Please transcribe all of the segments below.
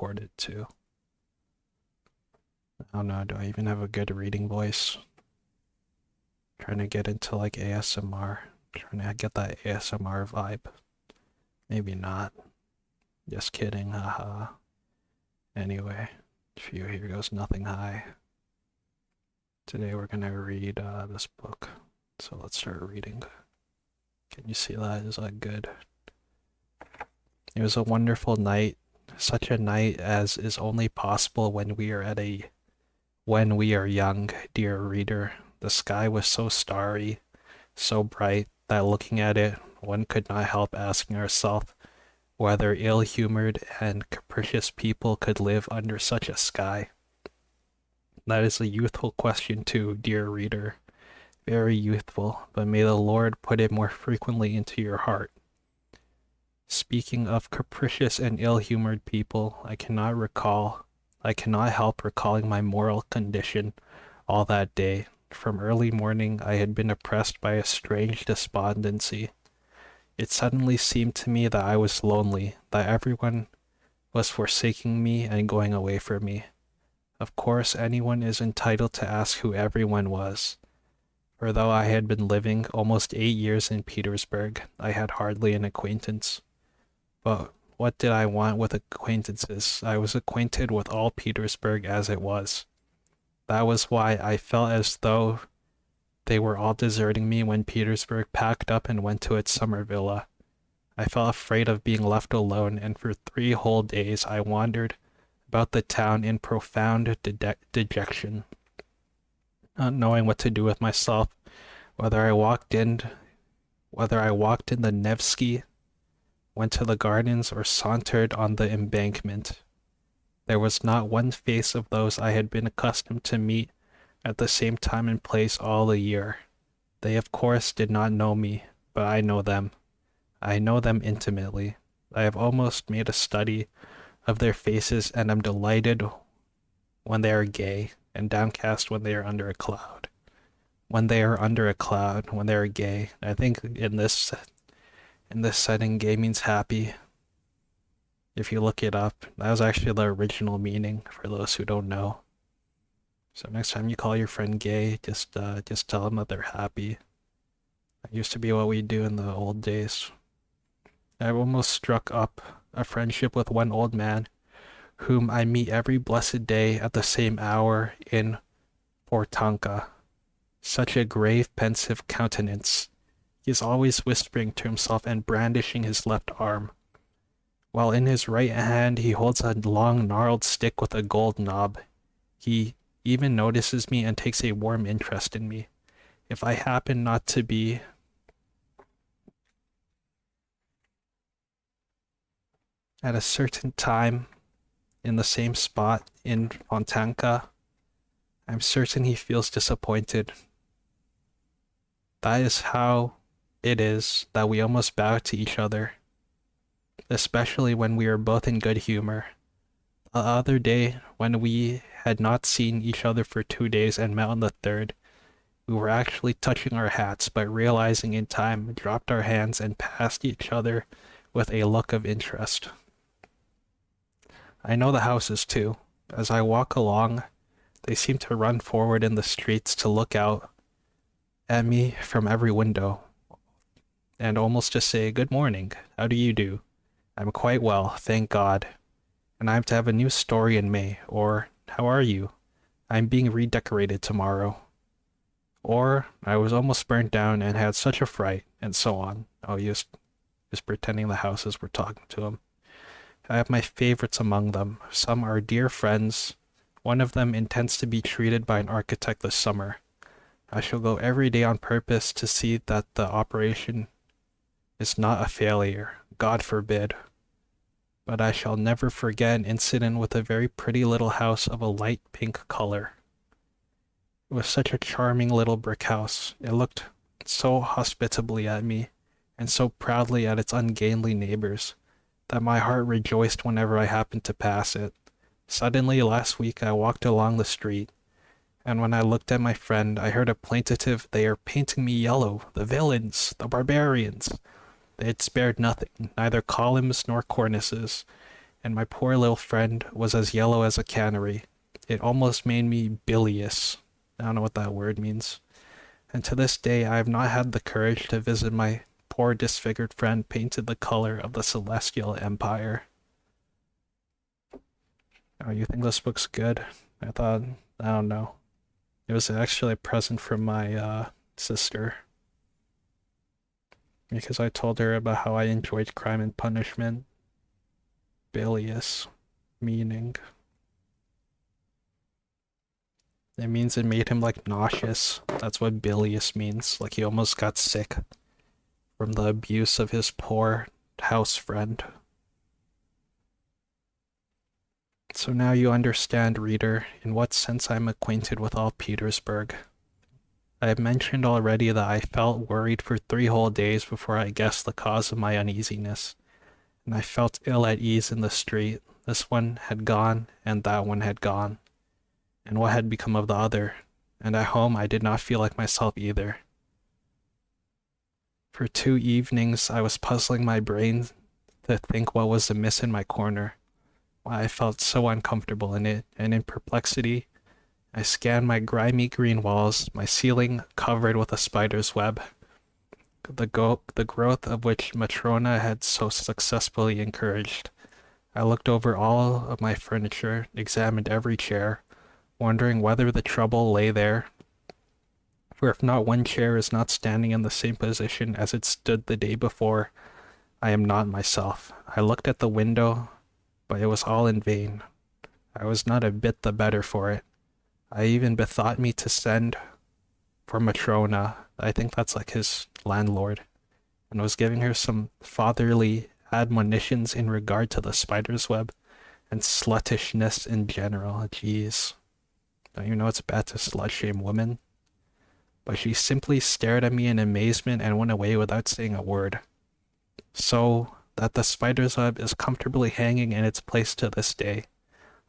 record it too. I don't know, do I even have a good reading voice? Trying to get into like ASMR. Trying to get that ASMR vibe. Maybe not. Just kidding, haha. Anyway, phew, here goes nothing high. Today we're gonna read this book. So let's start reading. Can you see that? Is that good? It was a wonderful night, such a night as is only possible when we are young, dear reader. The sky was so starry, so bright, that looking at it, one could not help asking ourselves whether ill-humored and capricious people could live under such a sky. That is a youthful question too, dear reader. Very youthful, but may the Lord put it more frequently into your heart. Speaking of capricious and ill-humored people, I cannot help recalling my moral condition all that day. From early morning I had been oppressed by a strange despondency. It suddenly seemed to me that I was lonely, that everyone was forsaking me and going away from me. Of course, anyone is entitled to ask who everyone was, for though I had been living almost 8 years in Petersburg, I had hardly an acquaintance. But what did I want with acquaintances? I was acquainted with all Petersburg as it was. That was why I felt as though they were all deserting me when Petersburg packed up and went to its summer villa. I felt afraid of being left alone, and for 3 whole days I wandered about the town in profound dejection, not knowing what to do with myself, whether I walked in the Nevsky, went to the gardens, or sauntered on the embankment. There was not one face of those I had been accustomed to meet at the same time and place all the year. They of course did not know me, but I know them. I know them intimately. I have almost made a study of their faces and am delighted when they are gay, and downcast when they are under a cloud. When they are under a cloud, when they are gay. I think in this setting, gay means happy. If you look it up, that was actually the original meaning for those who don't know. So next time you call your friend gay, just tell them that they're happy. That used to be what we do in the old days. I've almost struck up a friendship with one old man, whom I meet every blessed day at the same hour in Portanka. Such a grave, pensive countenance. He is always whispering to himself and brandishing his left arm, while in his right hand he holds a long gnarled stick with a gold knob. He even notices me and takes a warm interest in me. If I happen not to be at a certain time in the same spot in Fontanka, I'm certain he feels disappointed. That is how it is that we almost bow to each other, especially when we are both in good humor. The other day, when we had not seen each other for 2 days and met on the third, we were actually touching our hats, but realizing in time, dropped our hands and passed each other with a look of interest. I know the houses too. As I walk along, they seem to run forward in the streets to look out at me from every window, and almost to say, "Good morning, how do you do? I'm quite well, thank God. And I'm to have a new story in May," or "How are you? I'm being redecorated tomorrow." Or "I was almost burnt down and had such a fright," and so on. Oh, just pretending the houses were talking to him. I have my favorites among them. Some are dear friends. One of them intends to be treated by an architect this summer. I shall go every day on purpose to see that the operation is not a failure. God forbid. But I shall never forget an incident with a very pretty little house of a light pink color. It was such a charming little brick house. It looked so hospitably at me, and so proudly at its ungainly neighbors, that my heart rejoiced whenever I happened to pass it. Suddenly, last week, I walked along the street, and when I looked at my friend, I heard a plaintive, "They are painting me yellow, the villains, the barbarians." They had spared nothing, neither columns nor cornices, and my poor little friend was as yellow as a canary. It almost made me bilious. I don't know what that word means. And to this day, I have not had the courage to visit my poor disfigured friend painted the color of the Celestial Empire. Oh, you think this book's good? I thought, I don't know. It was actually a present from my sister. Because I told her about how I enjoyed Crime and Punishment. Bilious. Meaning. It means it made him like nauseous. That's what bilious means. Like he almost got sick from the abuse of his poor house friend. So now you understand, reader, in what sense I'm acquainted with all Petersburg. I have mentioned already that I felt worried for 3 whole days before I guessed the cause of my uneasiness, and I felt ill at ease in the street. This one had gone, and that one had gone. And what had become of the other? And at home I did not feel like myself either. For 2 evenings I was puzzling my brain to think what was amiss in my corner. Why I felt so uncomfortable in it, and in perplexity I scanned my grimy green walls, my ceiling covered with a spider's web, the growth of which Matrona had so successfully encouraged. I looked over all of my furniture, examined every chair, wondering whether the trouble lay there. For if not one chair is not standing in the same position as it stood the day before, I am not myself. I looked at the window, but it was all in vain. I was not a bit the better for it. I even bethought me to send for Matrona, I think that's like his landlord, and was giving her some fatherly admonitions in regard to the spider's web and sluttishness in general. Jeez. Don't you know it's bad to slut shame women? But she simply stared at me in amazement and went away without saying a word. So that the spider's web is comfortably hanging in its place to this day.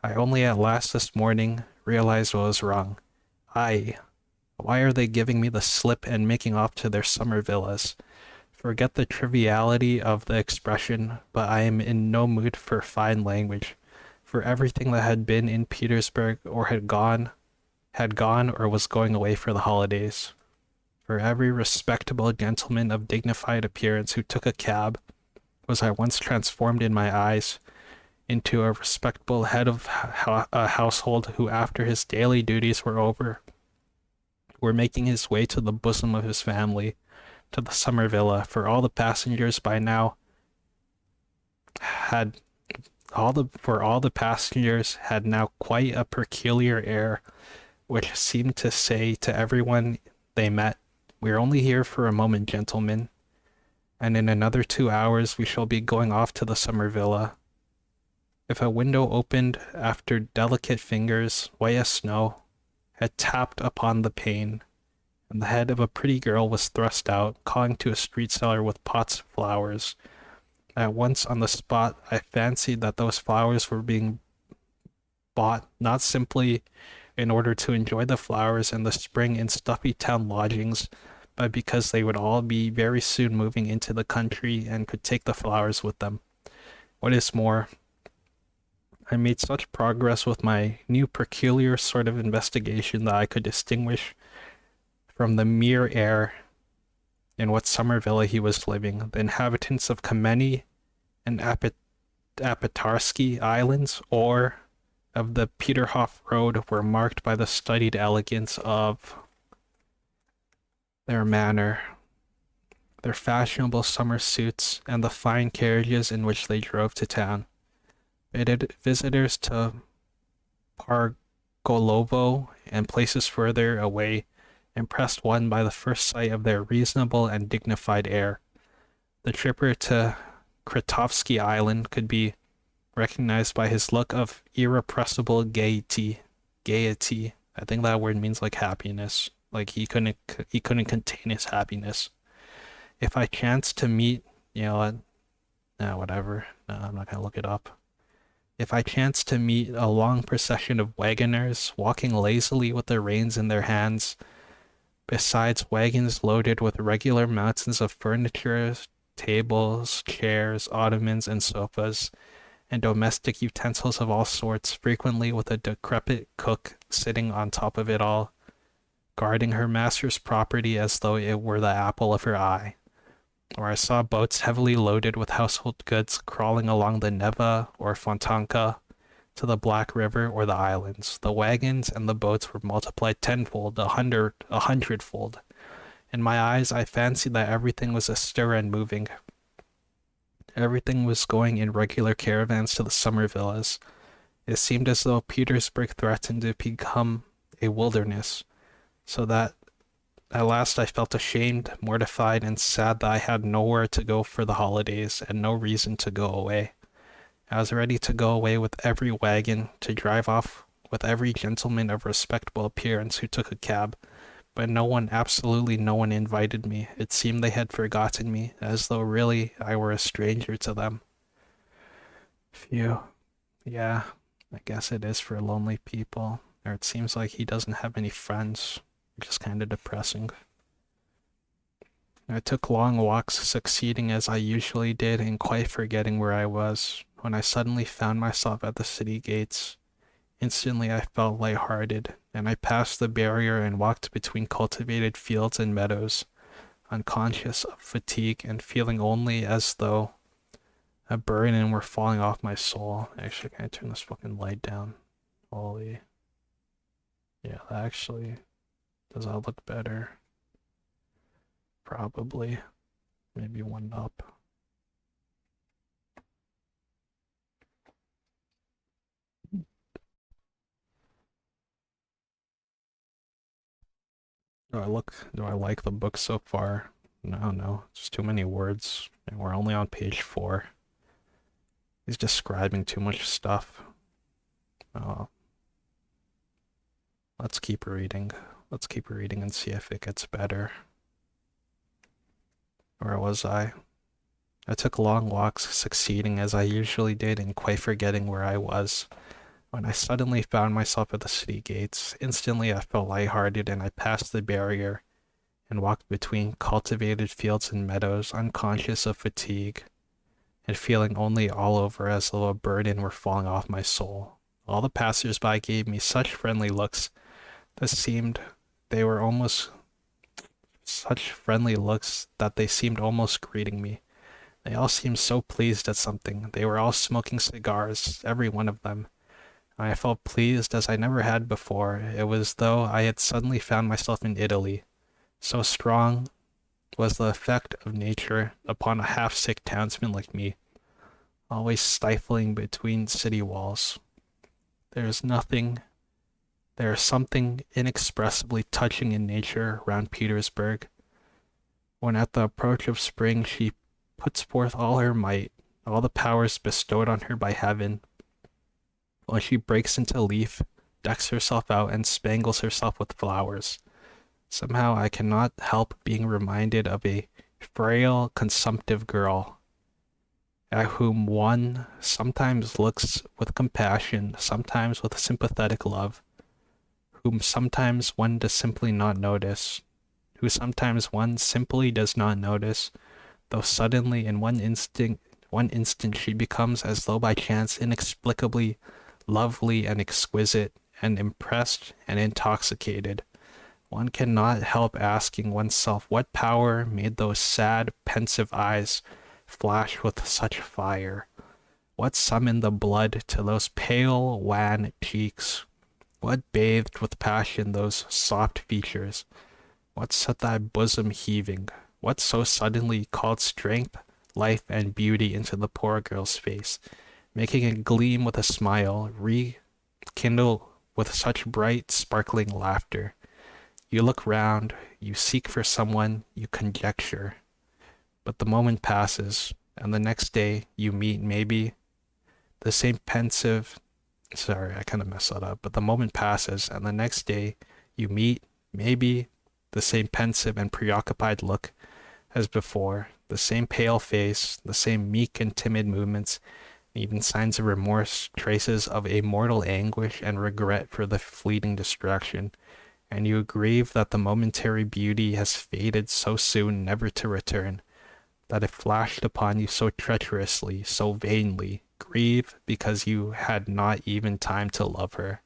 I only at last this morning realized what was wrong. Why are they giving me the slip and making off to their summer villas? Forget the triviality of the expression, but I am in no mood for fine language. For everything that had been in Petersburg or had gone or was going away for the holidays. For every respectable gentleman of dignified appearance who took a cab was at once transformed in my eyes into a respectable head of a household who, after his daily duties were over, were making his way to the bosom of his family, to the summer villa. For all the passengers by now had quite a peculiar air, which seemed to say to everyone they met, "We are only here for a moment, gentlemen, and in another 2 hours we shall be going off to the summer villa." If a window opened after delicate fingers, white as snow, had tapped upon the pane, and the head of a pretty girl was thrust out, calling to a street seller with pots of flowers, at once on the spot I fancied that those flowers were being bought not simply in order to enjoy the flowers and the spring in stuffy town lodgings, but because they would all be very soon moving into the country and could take the flowers with them. What is more, I made such progress with my new peculiar sort of investigation that I could distinguish from the mere air in what summer villa he was living the inhabitants of Kameny and Apetarsky Islands, or of the Peterhof Road, were marked by the studied elegance of their manner, their fashionable summer suits, and the fine carriages in which they drove to town. Visitors to Pargolovo and places further away impressed one by the first sight of their reasonable and dignified air. The tripper to Kretovsky Island could be recognized by his look of irrepressible gaiety. I think that word means like happiness. Like he couldn't contain his happiness. If I chanced to meet, whatever. No, I'm not gonna look it up. If I chanced to meet a long procession of wagoners walking lazily with their reins in their hands, besides wagons loaded with regular mountains of furniture, tables, chairs, ottomans, and sofas, and domestic utensils of all sorts, frequently with a decrepit cook sitting on top of it all, guarding her master's property as though it were the apple of her eye. Or I saw boats heavily loaded with household goods crawling along the Neva or Fontanka to the Black River or the islands. The wagons and the boats were multiplied tenfold, a hundredfold. In my eyes, I fancied that everything was astir and moving. Everything was going in regular caravans to the summer villas. It seemed as though Petersburg threatened to become a wilderness, so that at last I felt ashamed, mortified, and sad that I had nowhere to go for the holidays and no reason to go away. I was ready to go away with every wagon, to drive off with every gentleman of respectable appearance who took a cab, but no one, absolutely no one, invited me. It seemed they had forgotten me, as though really I were a stranger to them. Phew. Yeah, I guess it is for lonely people. Or it seems like he doesn't have any friends, which is kind of depressing. I took long walks, succeeding as I usually did in quite forgetting where I was, when I suddenly found myself at the city gates. Instantly I felt light-hearted, and I passed the barrier and walked between cultivated fields and meadows, unconscious of fatigue and feeling only as though a burden were falling off my soul. Actually, can I turn this fucking light down? Holy. Yeah, that actually, does that look better? Probably. Maybe one up. Do I like the book so far? No, it's too many words, and we're only on page 4. He's describing too much stuff. Oh, let's keep reading. Let's keep reading and see if it gets better. Where was I? I took long walks, succeeding as I usually did in quite forgetting where I was, when I suddenly found myself at the city gates. Instantly I felt lighthearted, and I passed the barrier and walked between cultivated fields and meadows, unconscious of fatigue, and feeling only all over as though a burden were falling off my soul. All the passers-by gave me such friendly looks that seemed they were almost such friendly looks that they seemed almost greeting me. They all seemed so pleased at something. They were all smoking cigars, every one of them. I felt pleased as I never had before. It was as though I had suddenly found myself in Italy. So strong was the effect of nature upon a half-sick townsman like me, always stifling between city walls. There is nothing, there is something inexpressibly touching in nature round Petersburg. When at the approach of spring she puts forth all her might, all the powers bestowed on her by heaven, when she breaks into leaf, decks herself out, and spangles herself with flowers. Somehow I cannot help being reminded of a frail, consumptive girl, at whom one sometimes looks with compassion, sometimes with sympathetic love, whom sometimes one does simply not notice, who sometimes one simply does not notice, though suddenly in one instant she becomes as though by chance inexplicably lovely and exquisite and impressed and intoxicated. One cannot help asking oneself what power made those sad, pensive eyes flash with such fire. What summoned the blood to those pale, wan cheeks? What bathed with passion those soft features? What set that bosom heaving? What so suddenly called strength, life, and beauty into the poor girl's face, making it gleam with a smile, rekindle with such bright, sparkling laughter? You look round, you seek for someone, you conjecture. But the moment passes, and the next day you meet maybe the same pensive. Sorry, I kind of messed that up. But the moment passes, and the next day you meet maybe the same pensive and preoccupied look as before, the same pale face, the same meek and timid movements, even signs of remorse, traces of a mortal anguish and regret for the fleeting distraction. And you grieve that the momentary beauty has faded so soon never to return, that it flashed upon you so treacherously, so vainly, grieve because you had not even time to love her.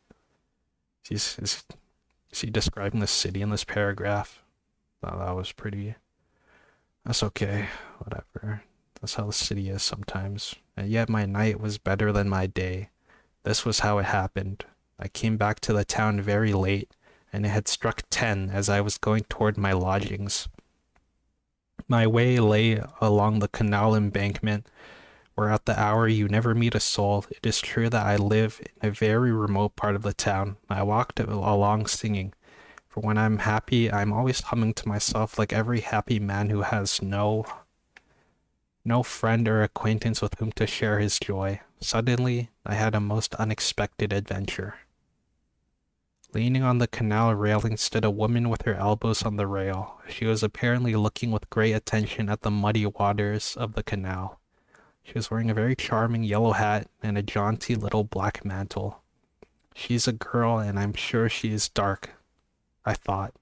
Is she describing the city in this paragraph? Thought that was pretty. That's okay. Whatever. That's how the city is sometimes. And yet my night was better than my day. This was how it happened. I came back to the town very late, and it had struck 10 as I was going toward my lodgings. My way lay along the canal embankment, where at the hour you never meet a soul. It is true that I live in a very remote part of the town. I walked along singing, for when I'm happy, I'm always humming to myself like every happy man who has no friend or acquaintance with whom to share his joy. Suddenly, I had a most unexpected adventure. Leaning on the canal railing stood a woman with her elbows on the rail. She was apparently looking with great attention at the muddy waters of the canal. She was wearing a very charming yellow hat and a jaunty little black mantle. She's a girl, and I'm sure she is dark, I thought.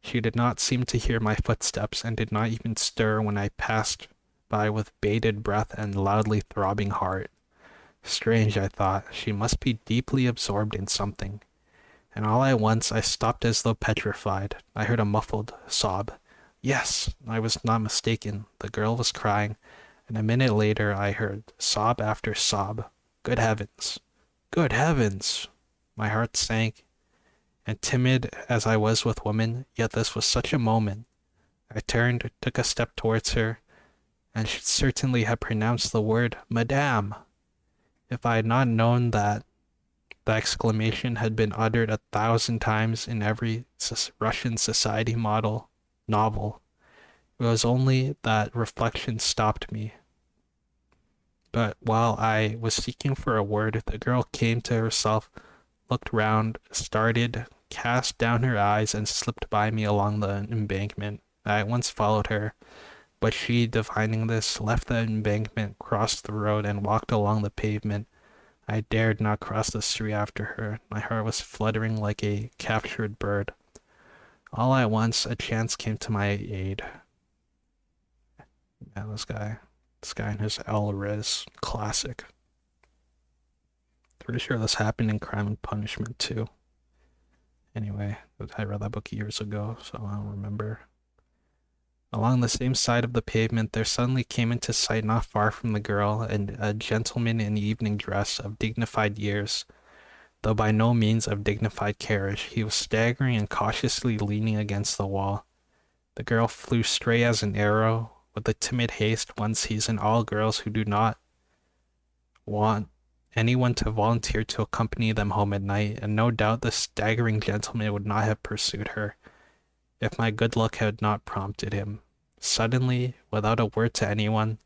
She did not seem to hear my footsteps and did not even stir when I passed by with bated breath and loudly throbbing heart. Strange, I thought. She must be deeply absorbed in something. And all at once I stopped as though petrified. I heard a muffled sob. Yes, I was not mistaken. The girl was crying, and a minute later I heard sob after sob. Good heavens! Good heavens! My heart sank, and timid as I was with women, yet this was such a moment. I turned, took a step towards her, and should certainly have pronounced the word Madame, if I had not known that the exclamation had been uttered 1,000 times in every Russian society model novel. It was only that reflection stopped me. But while I was seeking for a word, the girl came to herself, looked round, started, cast down her eyes, and slipped by me along the embankment. I at once followed her, but she, divining this, left the embankment, crossed the road, and walked along the pavement. I dared not cross the street after her. My heart was fluttering like a captured bird. All at once, a chance came to my aid. Yeah, this guy in his El Riz classic. Pretty sure this happened in Crime and Punishment too. Anyway, I read that book years ago, so I don't remember. Along the same side of the pavement, there suddenly came into sight not far from the girl a gentleman in evening dress of dignified years, though by no means of dignified carriage. He was staggering and cautiously leaning against the wall. The girl flew straight as an arrow, with the timid haste one sees in all girls who do not want anyone to volunteer to accompany them home at night, and no doubt the staggering gentleman would not have pursued her if my good luck had not prompted him. Suddenly, without a word to anyone,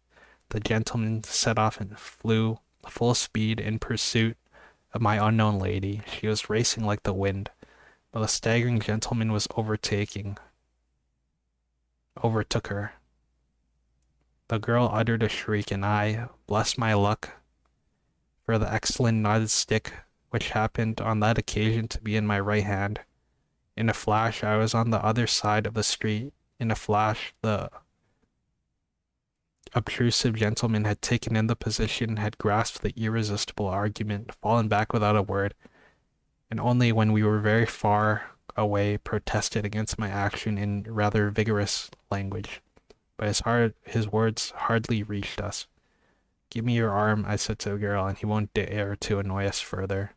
the gentleman set off and flew full speed in pursuit of my unknown lady. She was racing like the wind, but the staggering gentleman was overtook her. The girl uttered a shriek, and I, bless my luck for the excellent knotted stick which happened on that occasion to be in my right hand. In a flash, I was on the other side of the street. In a flash, the obtrusive gentleman had taken in the position, had grasped the irresistible argument, fallen back without a word, and only when we were very far away protested against my action in rather vigorous language. But his words hardly reached us. Give me your arm, I said to the girl, and he won't dare to annoy us further.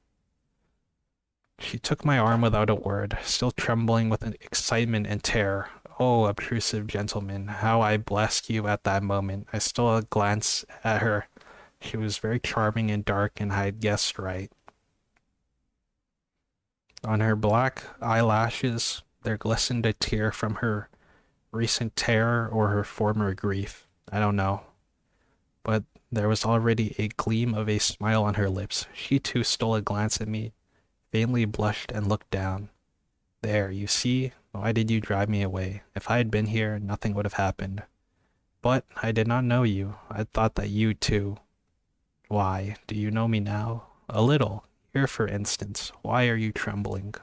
She took my arm without a word, still trembling with excitement and terror. Oh, obtrusive gentleman, how I blessed you at that moment. I stole a glance at her. She was very charming and dark, and I had guessed right. On her black eyelashes there glistened a tear from her recent terror or her former grief. I don't know. But there was already a gleam of a smile on her lips. She too stole a glance at me, faintly blushed, and looked down. There, you see? Why did you drive me away? If I had been here, nothing would have happened. But I did not know you. I thought that you too. Why, do you know me now? A little. Here, for instance. Why are you trembling?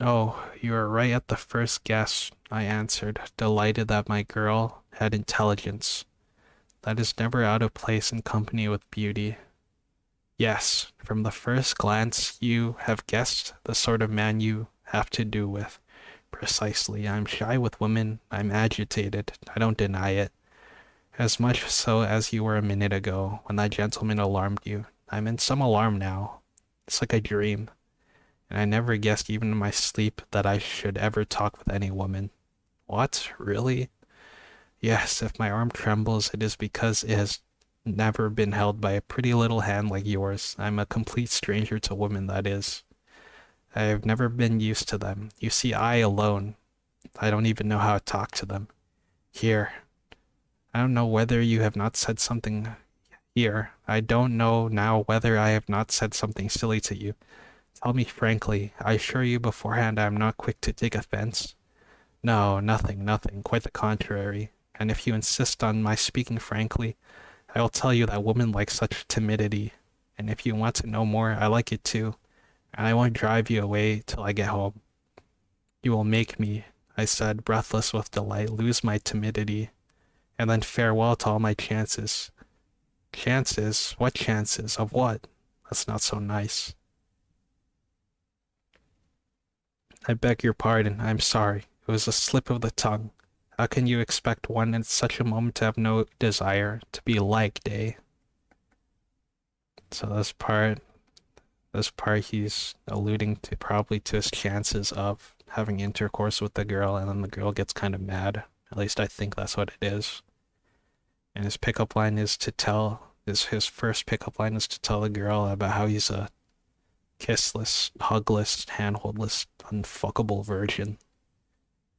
Oh, you are right at the first guess, I answered, delighted that my girl had intelligence. That is never out of place in company with beauty. Yes, from the first glance you have guessed the sort of man you have to do with. Precisely. I'm shy with women. I'm agitated. I don't deny it. As much so as you were a minute ago, when that gentleman alarmed you. I'm in some alarm now. It's like a dream, and I never guessed even in my sleep that I should ever talk with any woman. What? Really? Yes, if my arm trembles, it is because it has never been held by a pretty little hand like yours. I'm a complete stranger to women, that is. I have never been used to them. You see, I alone, I don't even know how to talk to them. Here, I don't know whether you have not said something here. I don't know now whether I have not said something silly to you. Tell me frankly. I assure you beforehand I am not quick to take offense. No, nothing, nothing. Quite the contrary. And if you insist on my speaking frankly, I will tell you that women like such timidity. And if you want to know more, I like it too. And I won't drive you away till I get home. You will make me, I said, breathless with delight, lose my timidity, and then farewell to all my chances. Chances? What chances? Of what? That's not so nice. I beg your pardon. I'm sorry. It was a slip of the tongue. How can you expect one in such a moment to have no desire to be liked, eh? So this part he's alluding to probably to his chances of having intercourse with the girl, and then the girl gets kind of mad. At least I think that's what it is. And his pickup line is to tell his first pickup line is to tell the girl about how he's a kissless, hugless, handholdless, unfuckable virgin.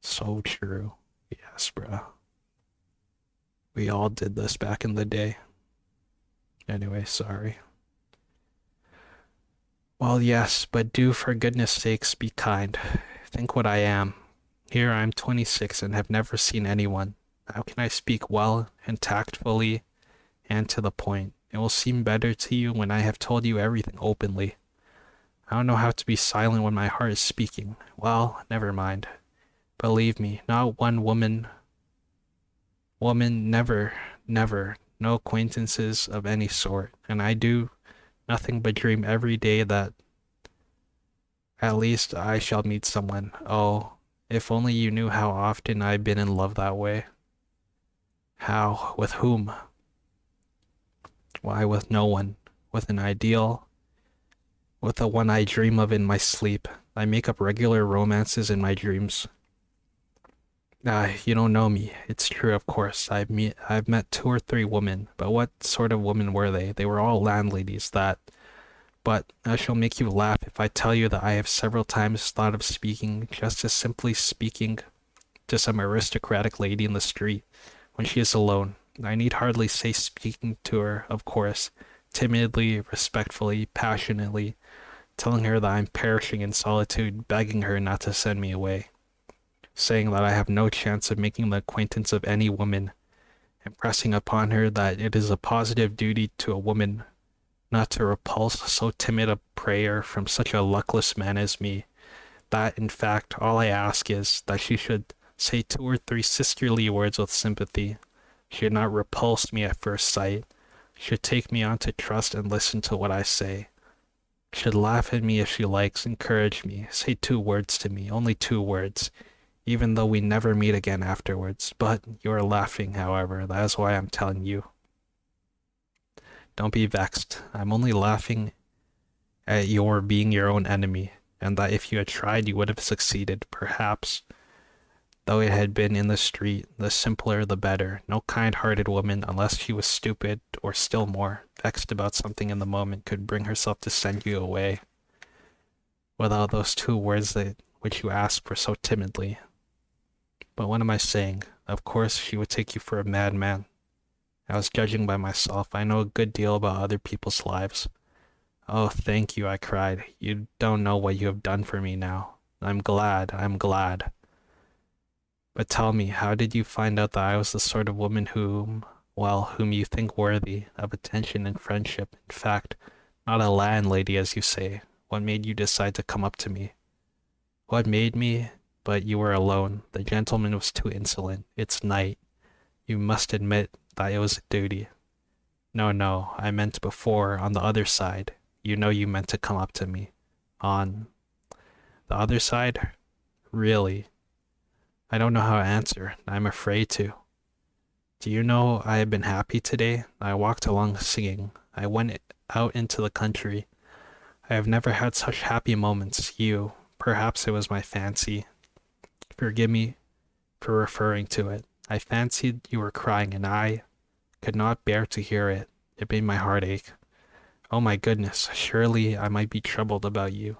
So true. Yes, bruh. We all did this back in the day. Anyway, sorry. Well, yes, but do for goodness sakes be kind. Think what I am. Here I'm 26 and have never seen anyone. How can I speak well and tactfully and to the point? It will seem better to you when I have told you everything openly. I don't know how to be silent when my heart is speaking. Well, never mind. Believe me, not one woman, never, never, no acquaintances of any sort, and I do nothing but dream every day that at least I shall meet someone. Oh, if only you knew how often I've been in love that way. How? With whom? Why, with no one. With an ideal. With the one I dream of in my sleep. I make up regular romances in my dreams. You don't know me. It's true, of course. I've met two or three women, but what sort of women were they? They were all landladies that. But I shall make you laugh if I tell you that I have several times thought of speaking, just as simply speaking, to some aristocratic lady in the street when she is alone. I need hardly say speaking to her, of course, timidly, respectfully, passionately, telling her that I'm perishing in solitude, begging her not to send me away, saying that I have no chance of making the acquaintance of any woman, impressing upon her that it is a positive duty to a woman not to repulse so timid a prayer from such a luckless man as me, that in fact all I ask is that she should say two or three sisterly words with sympathy, should not repulse me at first sight, should take me on to trust and listen to what I say, should laugh at me if she likes, encourage me, say two words to me, only two words, even though we never meet again afterwards. But you are laughing, however, that is why I'm telling you. Don't be vexed. I'm only laughing at your being your own enemy, and that if you had tried you would have succeeded, perhaps. Though it had been in the street, the simpler the better. No kind-hearted woman, unless she was stupid, or still more, vexed about something in the moment, could bring herself to send you away without those two words that which you asked for so timidly. But what am I saying? Of course she would take you for a madman. I was judging by myself. I know a good deal about other people's lives. Oh, thank you, I cried. You don't know what you have done for me now. I'm glad, I'm glad. But tell me, how did you find out that I was the sort of woman whom you think worthy of attention and friendship? In fact, not a landlady, as you say. What made you decide to come up to me? What made me? But you were alone. The gentleman was too insolent. It's night. You must admit that it was a duty. No, no, I meant before, on the other side. You know you meant to come up to me. On the other side? Really? I don't know how to answer. I'm afraid to. Do you know I have been happy today? I walked along singing. I went out into the country. I have never had such happy moments. Perhaps it was my fancy. Forgive me for referring to it. I fancied you were crying and I could not bear to hear it. It made my heart ache. Oh my goodness, surely I might be troubled about you.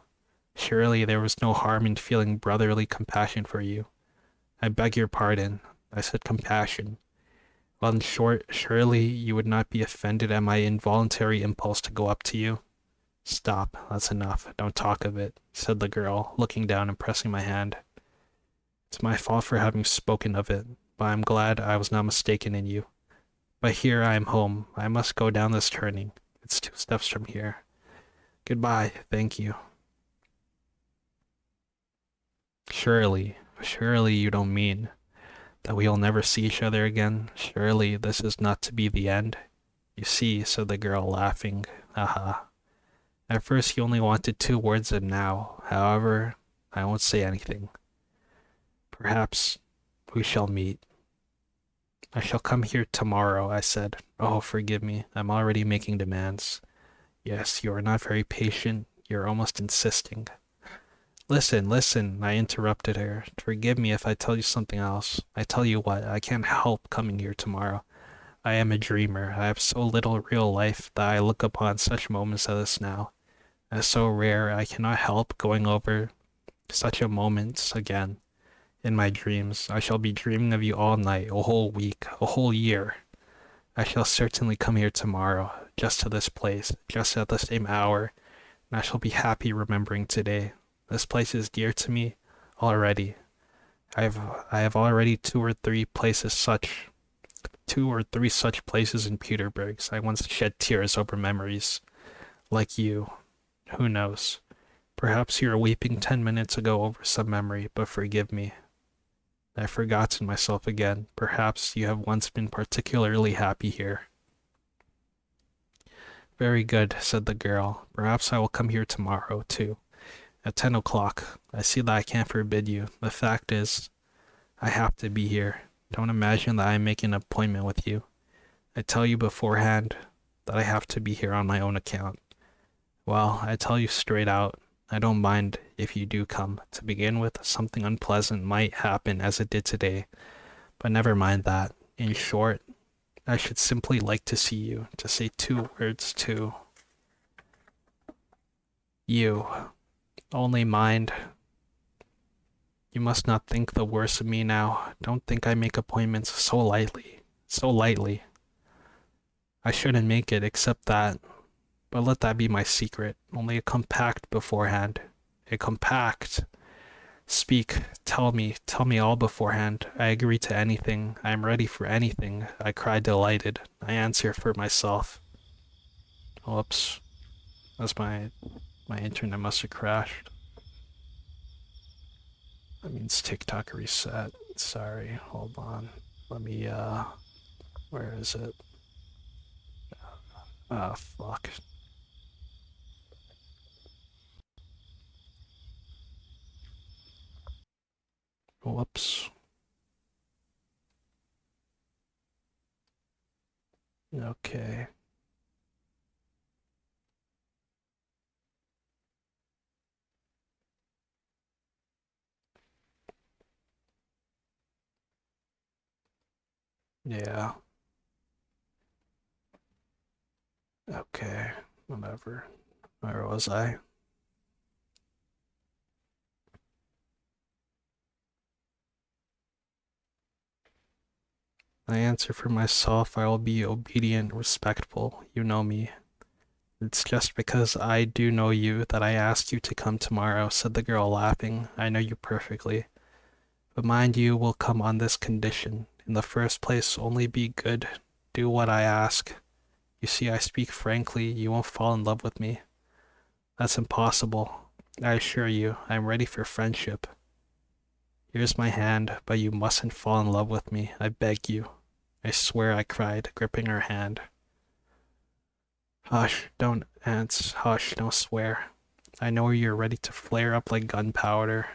Surely there was no harm in feeling brotherly compassion for you. I beg your pardon. I said compassion. Well, in short, surely you would not be offended at my involuntary impulse to go up to you. Stop, that's enough. Don't talk of it, said the girl, looking down and pressing my hand. It's my fault for having spoken of it, but I'm glad I was not mistaken in you. But here I am home. I must go down this turning. It's 2 steps from here. Goodbye, thank you. Surely you don't mean that we'll never see each other again? Surely this is not to be the end? You see, said the girl, laughing. Haha. At first you only wanted 2 words and now, however, I won't say anything. Perhaps we shall meet. I shall come here tomorrow, I said. Oh, forgive me. I'm already making demands. Yes, you are not very patient. You're almost insisting. Listen, I interrupted her. Forgive me if I tell you something else. I tell you what, I can't help coming here tomorrow. I am a dreamer. I have so little real life that I look upon such moments as this now as so rare I cannot help going over such a moment again. In my dreams, I shall be dreaming of you all night, a whole week, a whole year. I shall certainly come here tomorrow, just to this place, just at the same hour, and I shall be happy remembering today. This place is dear to me already. I have already 2 or 3 such places in Peterburg. I once shed tears over memories. Like you. Who knows? Perhaps you were weeping 10 minutes ago over some memory, but forgive me. I've forgotten myself again. Perhaps you have once been particularly happy here. Very good, said the girl. Perhaps I will come here tomorrow, too. At 10 o'clock. I see that I can't forbid you. The fact is, I have to be here. Don't imagine that I am making an appointment with you. I tell you beforehand that I have to be here on my own account. Well, I tell you straight out, I don't mind if you do come. To begin with, something unpleasant might happen as it did today, but never mind that. In short, I should simply like to see you, to say 2 words to you. Only mind, you must not think the worse of me now. Don't think I make appointments so lightly. So lightly. I shouldn't make it except that. But let that be my secret. Only a compact beforehand. A compact. Speak. Tell me all beforehand. I agree to anything. I am ready for anything. I cry delighted. I answer for myself. Whoops. That's my internet must have crashed. That means TikTok reset. Sorry, hold on. Let me, where is it? Oh, fuck. Whoops. Okay. Yeah. Okay. Whatever. Where was I? I answer for myself. I will be obedient, respectful. You know me. It's just because I do know you that I asked you to come tomorrow, said the girl, laughing. I know you perfectly. But mind you will come on this condition. In the first place, only be good. Do what I ask. You see, I speak frankly. You won't fall in love with me. That's impossible. I assure you, I'm ready for friendship. Here's my hand, but you mustn't fall in love with me, I beg you. I swear, I cried, gripping her hand. Hush, don't, Ants, hush, don't swear. I know you're ready to flare up like gunpowder.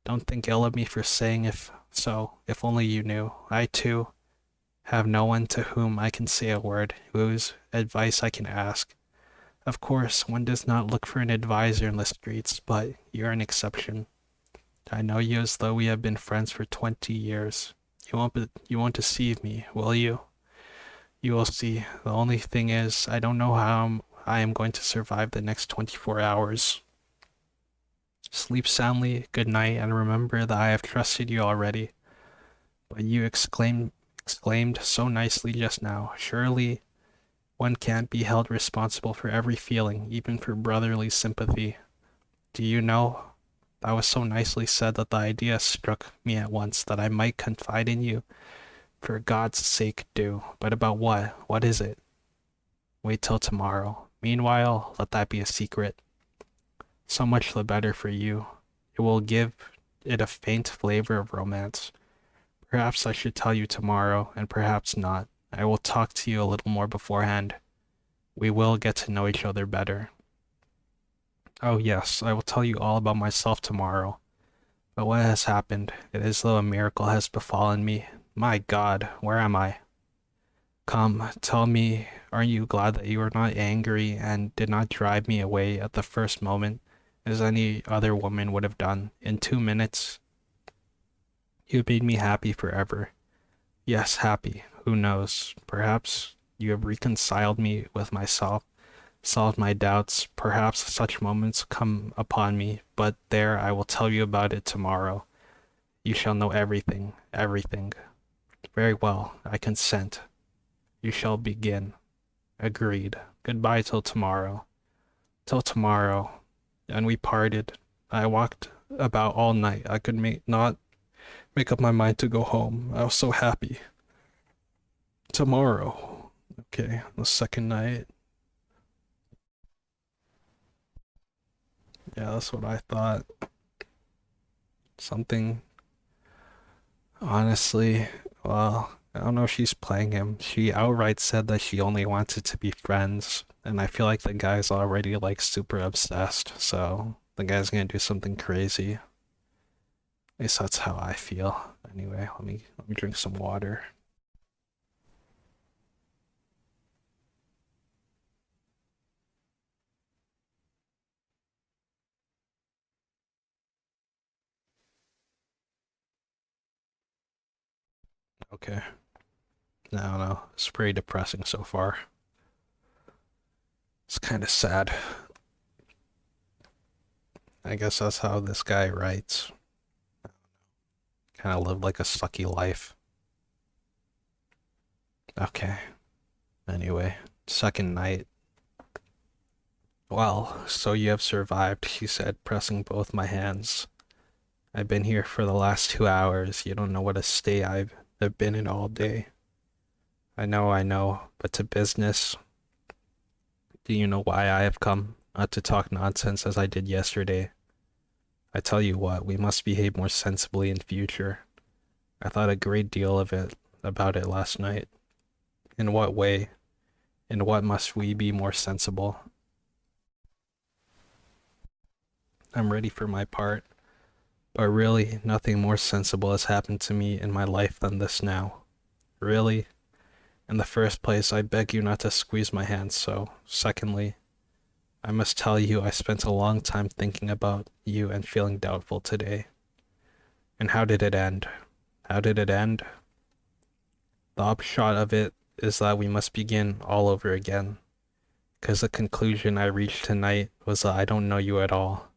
Don't think ill of me for saying if only you knew. I, too, have no one to whom I can say a word, whose advice I can ask. Of course, one does not look for an advisor in the streets, but you're an exception. I know you as though we have been friends for 20 years. You won't deceive me, will you? You will see. The only thing is, I don't know how I am going to survive the next 24 hours. Sleep soundly, good night, and remember that I have trusted you already. But you exclaimed so nicely just now. Surely one can't be held responsible for every feeling, even for brotherly sympathy. Do you know? That was so nicely said that the idea struck me at once that I might confide in you. For God's sake, do. But about what? What is it? Wait till tomorrow. Meanwhile, let that be a secret. So much the better for you. It will give it a faint flavor of romance. Perhaps I should tell you tomorrow, and perhaps not. I will talk to you a little more beforehand. We will get to know each other better. Oh yes, I will tell you all about myself tomorrow. But what has happened? It is as though a miracle has befallen me. My God, where am I? Come, tell me, aren't you glad that you were not angry and did not drive me away at the first moment, as any other woman would have done? In 2 minutes, you made me happy forever. Yes, happy. Who knows? Perhaps you have reconciled me with myself, solved my doubts. Perhaps such moments come upon me, but there, I will tell you about it tomorrow. You shall know everything, everything. Very well, I consent. You shall begin. Agreed. Goodbye till tomorrow. Till tomorrow. And we parted. I walked about all night. I could not make up my mind to go home. I was so happy. Tomorrow. Okay, the second night. Yeah, that's what I thought. Something, honestly, well, I don't know if she's playing him. She outright said that she only wanted to be friends, and I feel like the guy's already like super obsessed, so the guy's gonna do something crazy. At least that's how I feel. Anyway, let me drink some water. Okay. I don't know. It's pretty depressing so far. It's kind of sad. I guess that's how this guy writes. Kind of lived like a sucky life. Okay. Anyway, second night. Well, so you have survived, she said, pressing both my hands. I've been here for the last 2 hours. You don't know what a state I've been in all day. I know, but to business. Do you know why I have come? Not to talk nonsense as I did yesterday. I tell you what, we must behave more sensibly in future. I thought a great deal of it about it last night. In what way? In what must we be more sensible? I'm ready for my part. But really, nothing more sensible has happened to me in my life than this now. Really? In the first place, I beg you not to squeeze my hand so. Secondly, I must tell you I spent a long time thinking about you and feeling doubtful today. And how did it end? How did it end? The upshot of it is that we must begin all over again. Because the conclusion I reached tonight was that I don't know you at all.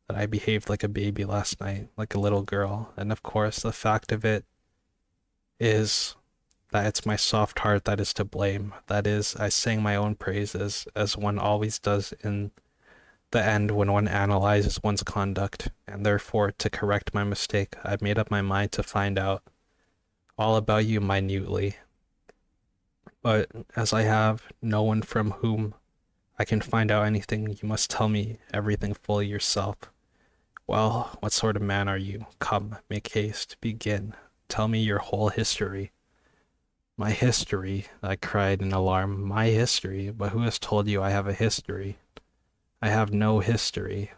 That I behaved like a baby last night, like a little girl. And of course, the fact of it is that it's my soft heart that is to blame. That is, I sang my own praises, as one always does in the end when one analyzes one's conduct, and therefore, to correct my mistake, I've made up my mind to find out all about you minutely. But as I have no one from whom I can find out anything. You must tell me everything fully yourself. Well, what sort of man are you? Come, make haste, begin. Tell me your whole history. My history, I cried in alarm. My history? But who has told you I have a history? I have no history.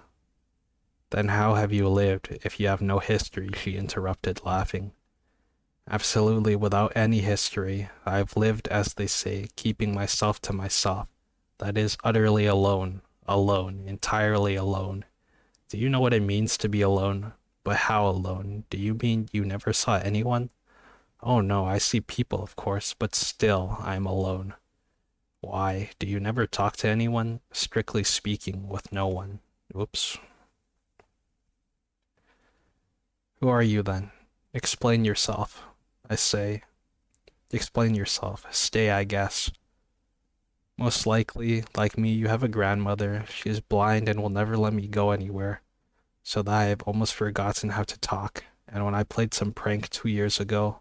Then how have you lived if you have no history? She interrupted, laughing. Absolutely without any history. I've lived, as they say, keeping myself to myself. That is, utterly alone. Alone. Entirely alone. Do you know what it means to be alone? But how alone? Do you mean you never saw anyone? Oh no, I see people, of course, but still, I'm alone. Why? Do you never talk to anyone? Strictly speaking, with no one. Whoops. Who are you then? Explain yourself. I say. Explain yourself. Stay, I guess. Most likely, like me, you have a grandmother. She is blind and will never let me go anywhere, so that I have almost forgotten how to talk. And when I played some prank 2 years ago,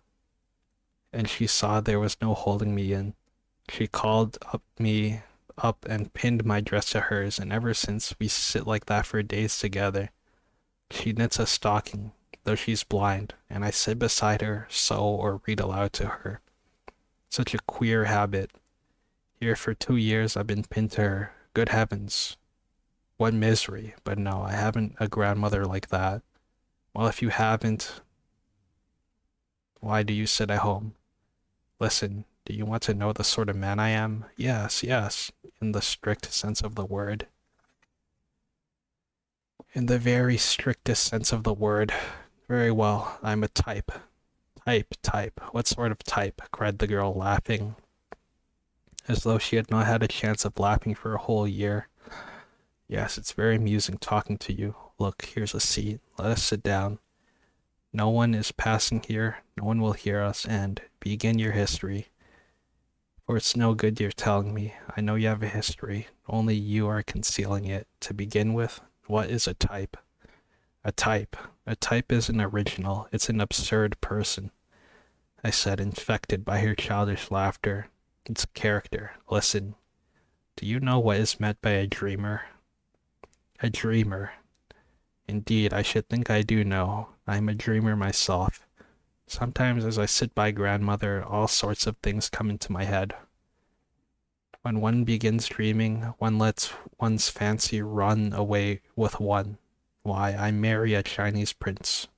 and she saw there was no holding me in, she called me up and pinned my dress to hers, and ever since we sit like that for days together. She knits a stocking, though she's blind, and I sit beside her, sew or read aloud to her. Such a queer habit. Here for 2 years I've been pinned to her. Good heavens. What misery. But no, I haven't a grandmother like that. Well, if you haven't, why do you sit at home? Listen, do you want to know the sort of man I am? Yes, yes, in the strict sense of the word. In the very strictest sense of the word. Very well, I'm a type. Type. What sort of type? Cried the girl, laughing, as though she had not had a chance of laughing for a whole year. Yes, it's very amusing talking to you. Look, here's a seat. Let us sit down. No one is passing here, no one will hear us, and begin your history. For it's no good your telling me. I know you have a history, only you are concealing it. To begin with, what is a type? A type. A type is an original. It's an absurd person, I said, infected by her childish laughter. It's a character. Listen. Do you know what is meant by a dreamer? A dreamer. Indeed, I should think I do know. I am a dreamer myself. Sometimes as I sit by grandmother, all sorts of things come into my head. When one begins dreaming, one lets one's fancy run away with one. Why, I marry a Chinese prince.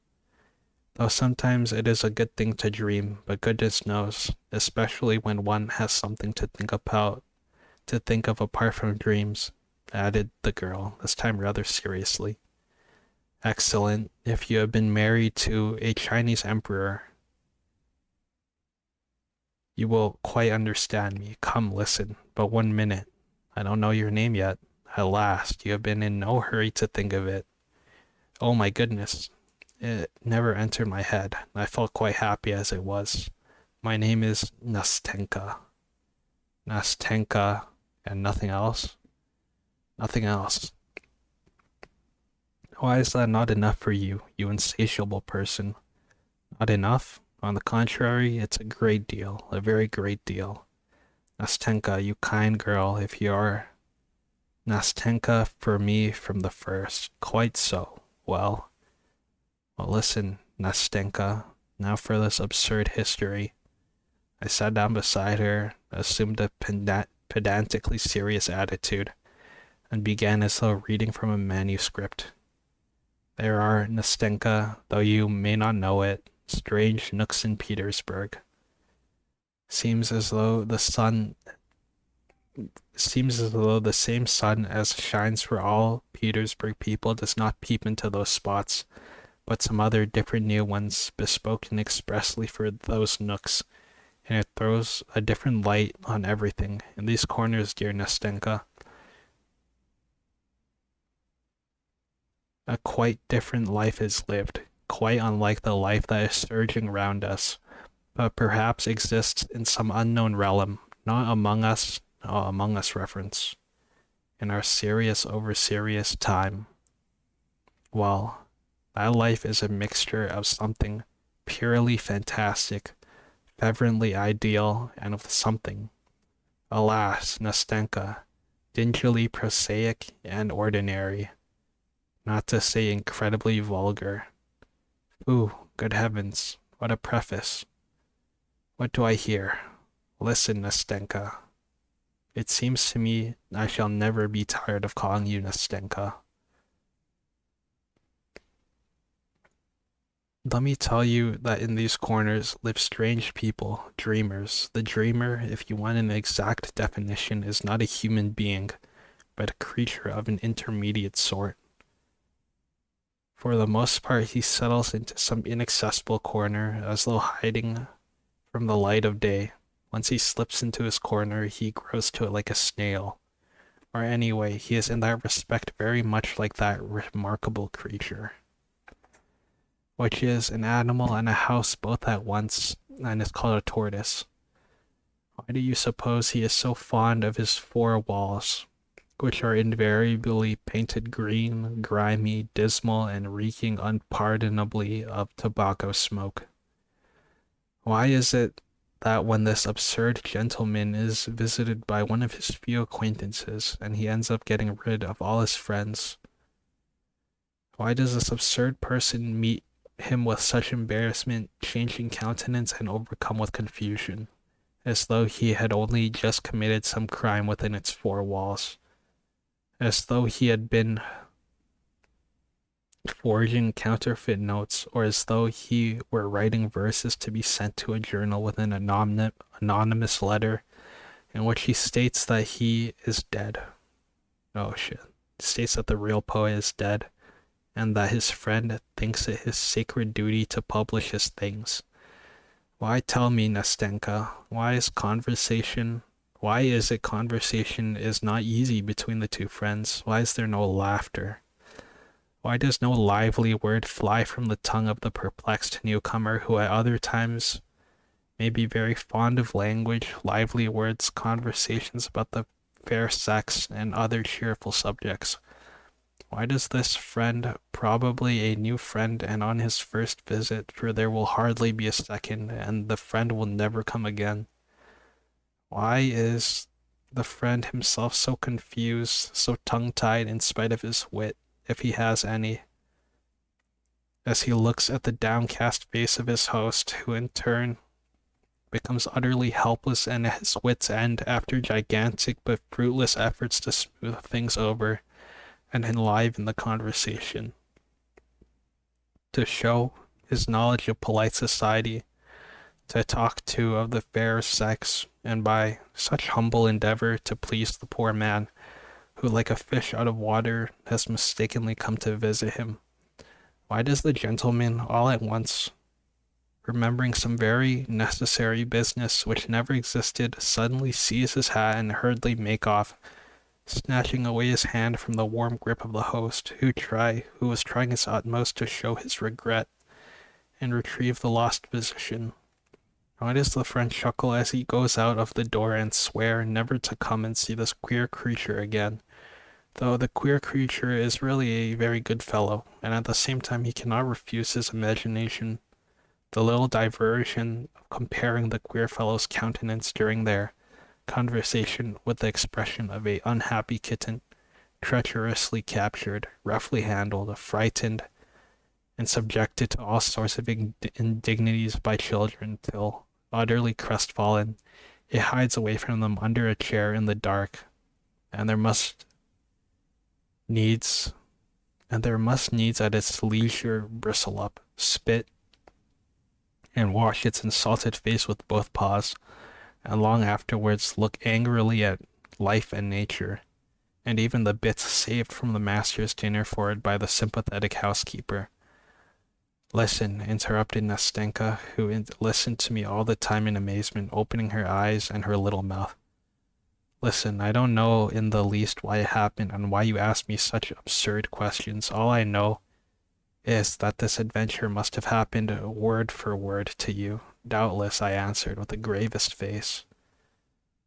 Though sometimes it is a good thing to dream, but goodness knows, especially when one has something to think about, to think of apart from dreams, added the girl, this time rather seriously. Excellent. If you have been married to a Chinese emperor, you will quite understand me. Come, listen. But 1 minute. I don't know your name yet. At last, you have been in no hurry to think of it. Oh my goodness. It never entered my head. I felt quite happy as it was. My name is Nastenka. Nastenka, and nothing else? Nothing else. Why is that not enough for you, you insatiable person? Not enough? On the contrary, it's a great deal, a very great deal. Nastenka, you kind girl, if you are. Nastenka for me from the first. Quite so. Well, listen, Nastenka, now for this absurd history. I sat down beside her, assumed a pedantically serious attitude, and began as though reading from a manuscript. There are, Nastenka, though you may not know it, strange nooks in Petersburg. Seems as though the same sun as shines for all Petersburg people does not peep into those spots, but some other different new ones bespoken expressly for those nooks, and it throws a different light on everything. In these corners, dear Nastenka, a quite different life is lived, quite unlike the life that is surging round us, but perhaps exists in some unknown realm, not among us, among us reference, in our serious over serious time. Well, that life is a mixture of something purely fantastic, fervently ideal, and of something, alas, Nastenka, dingily prosaic and ordinary, not to say incredibly vulgar. Ooh, good heavens, what a preface. What do I hear? Listen, Nastenka. It seems to me I shall never be tired of calling you Nastenka. Let me tell you that in these corners live strange people, dreamers. The dreamer, if you want an exact definition, is not a human being, but a creature of an intermediate sort. For the most part, he settles into some inaccessible corner as though hiding from the light of day. Once he slips into his corner, he grows to it like a snail. Or anyway, he is in that respect very much like that remarkable creature, which is an animal and a house both at once, and is called a tortoise. Why do you suppose he is so fond of his four walls, which are invariably painted green, grimy, dismal, and reeking unpardonably of tobacco smoke? Why is it that when this absurd gentleman is visited by one of his few acquaintances, and he ends up getting rid of all his friends, why does this absurd person meet him with such embarrassment, changing countenance, and overcome with confusion, as though he had only just committed some crime within its four walls, as though he had been forging counterfeit notes, or as though he were writing verses to be sent to a journal with an anonymous letter in which he states that he is dead. Oh shit. States that the real poet is dead, and that his friend thinks it his sacred duty to publish his things. Why tell me, Nastenka, why is it conversation is not easy between the two friends? Why is there no laughter? Why does no lively word fly from the tongue of the perplexed newcomer, who at other times may be very fond of language, lively words, conversations about the fair sex, and other cheerful subjects? Why does this friend, probably a new friend and on his first visit, for there will hardly be a second, and the friend will never come again, why is the friend himself so confused, so tongue-tied in spite of his wit, if he has any, as he looks at the downcast face of his host, who in turn becomes utterly helpless and at his wit's end after gigantic but fruitless efforts to smooth things over and enliven the conversation, to show his knowledge of polite society, to talk to of the fair sex, and by such humble endeavor to please the poor man, who like a fish out of water has mistakenly come to visit him. Why does the gentleman all at once, remembering some very necessary business which never existed, suddenly seize his hat and hurriedly make off, snatching away his hand from the warm grip of the host, who was trying his utmost to show his regret and retrieve the lost position? Why does the friend chuckle as he goes out of the door and swear never to come and see this queer creature again, though the queer creature is really a very good fellow, and at the same time he cannot refuse his imagination the little diversion of comparing the queer fellow's countenance during their conversation with the expression of a unhappy kitten, treacherously captured, roughly handled, frightened, and subjected to all sorts of indignities by children, till, utterly crestfallen, it hides away from them under a chair in the dark, and there must needs at its leisure bristle up, spit, and wash its insulted face with both paws, and long afterwards look angrily at life and nature, and even the bits saved from the master's dinner for it by the sympathetic housekeeper. Listen, interrupted Nastenka, who listened to me all the time in amazement, opening her eyes and her little mouth. Listen, I don't know in the least why it happened and why you ask me such absurd questions. All I know is that this adventure must have happened word for word to you. Doubtless, I answered with the gravest face.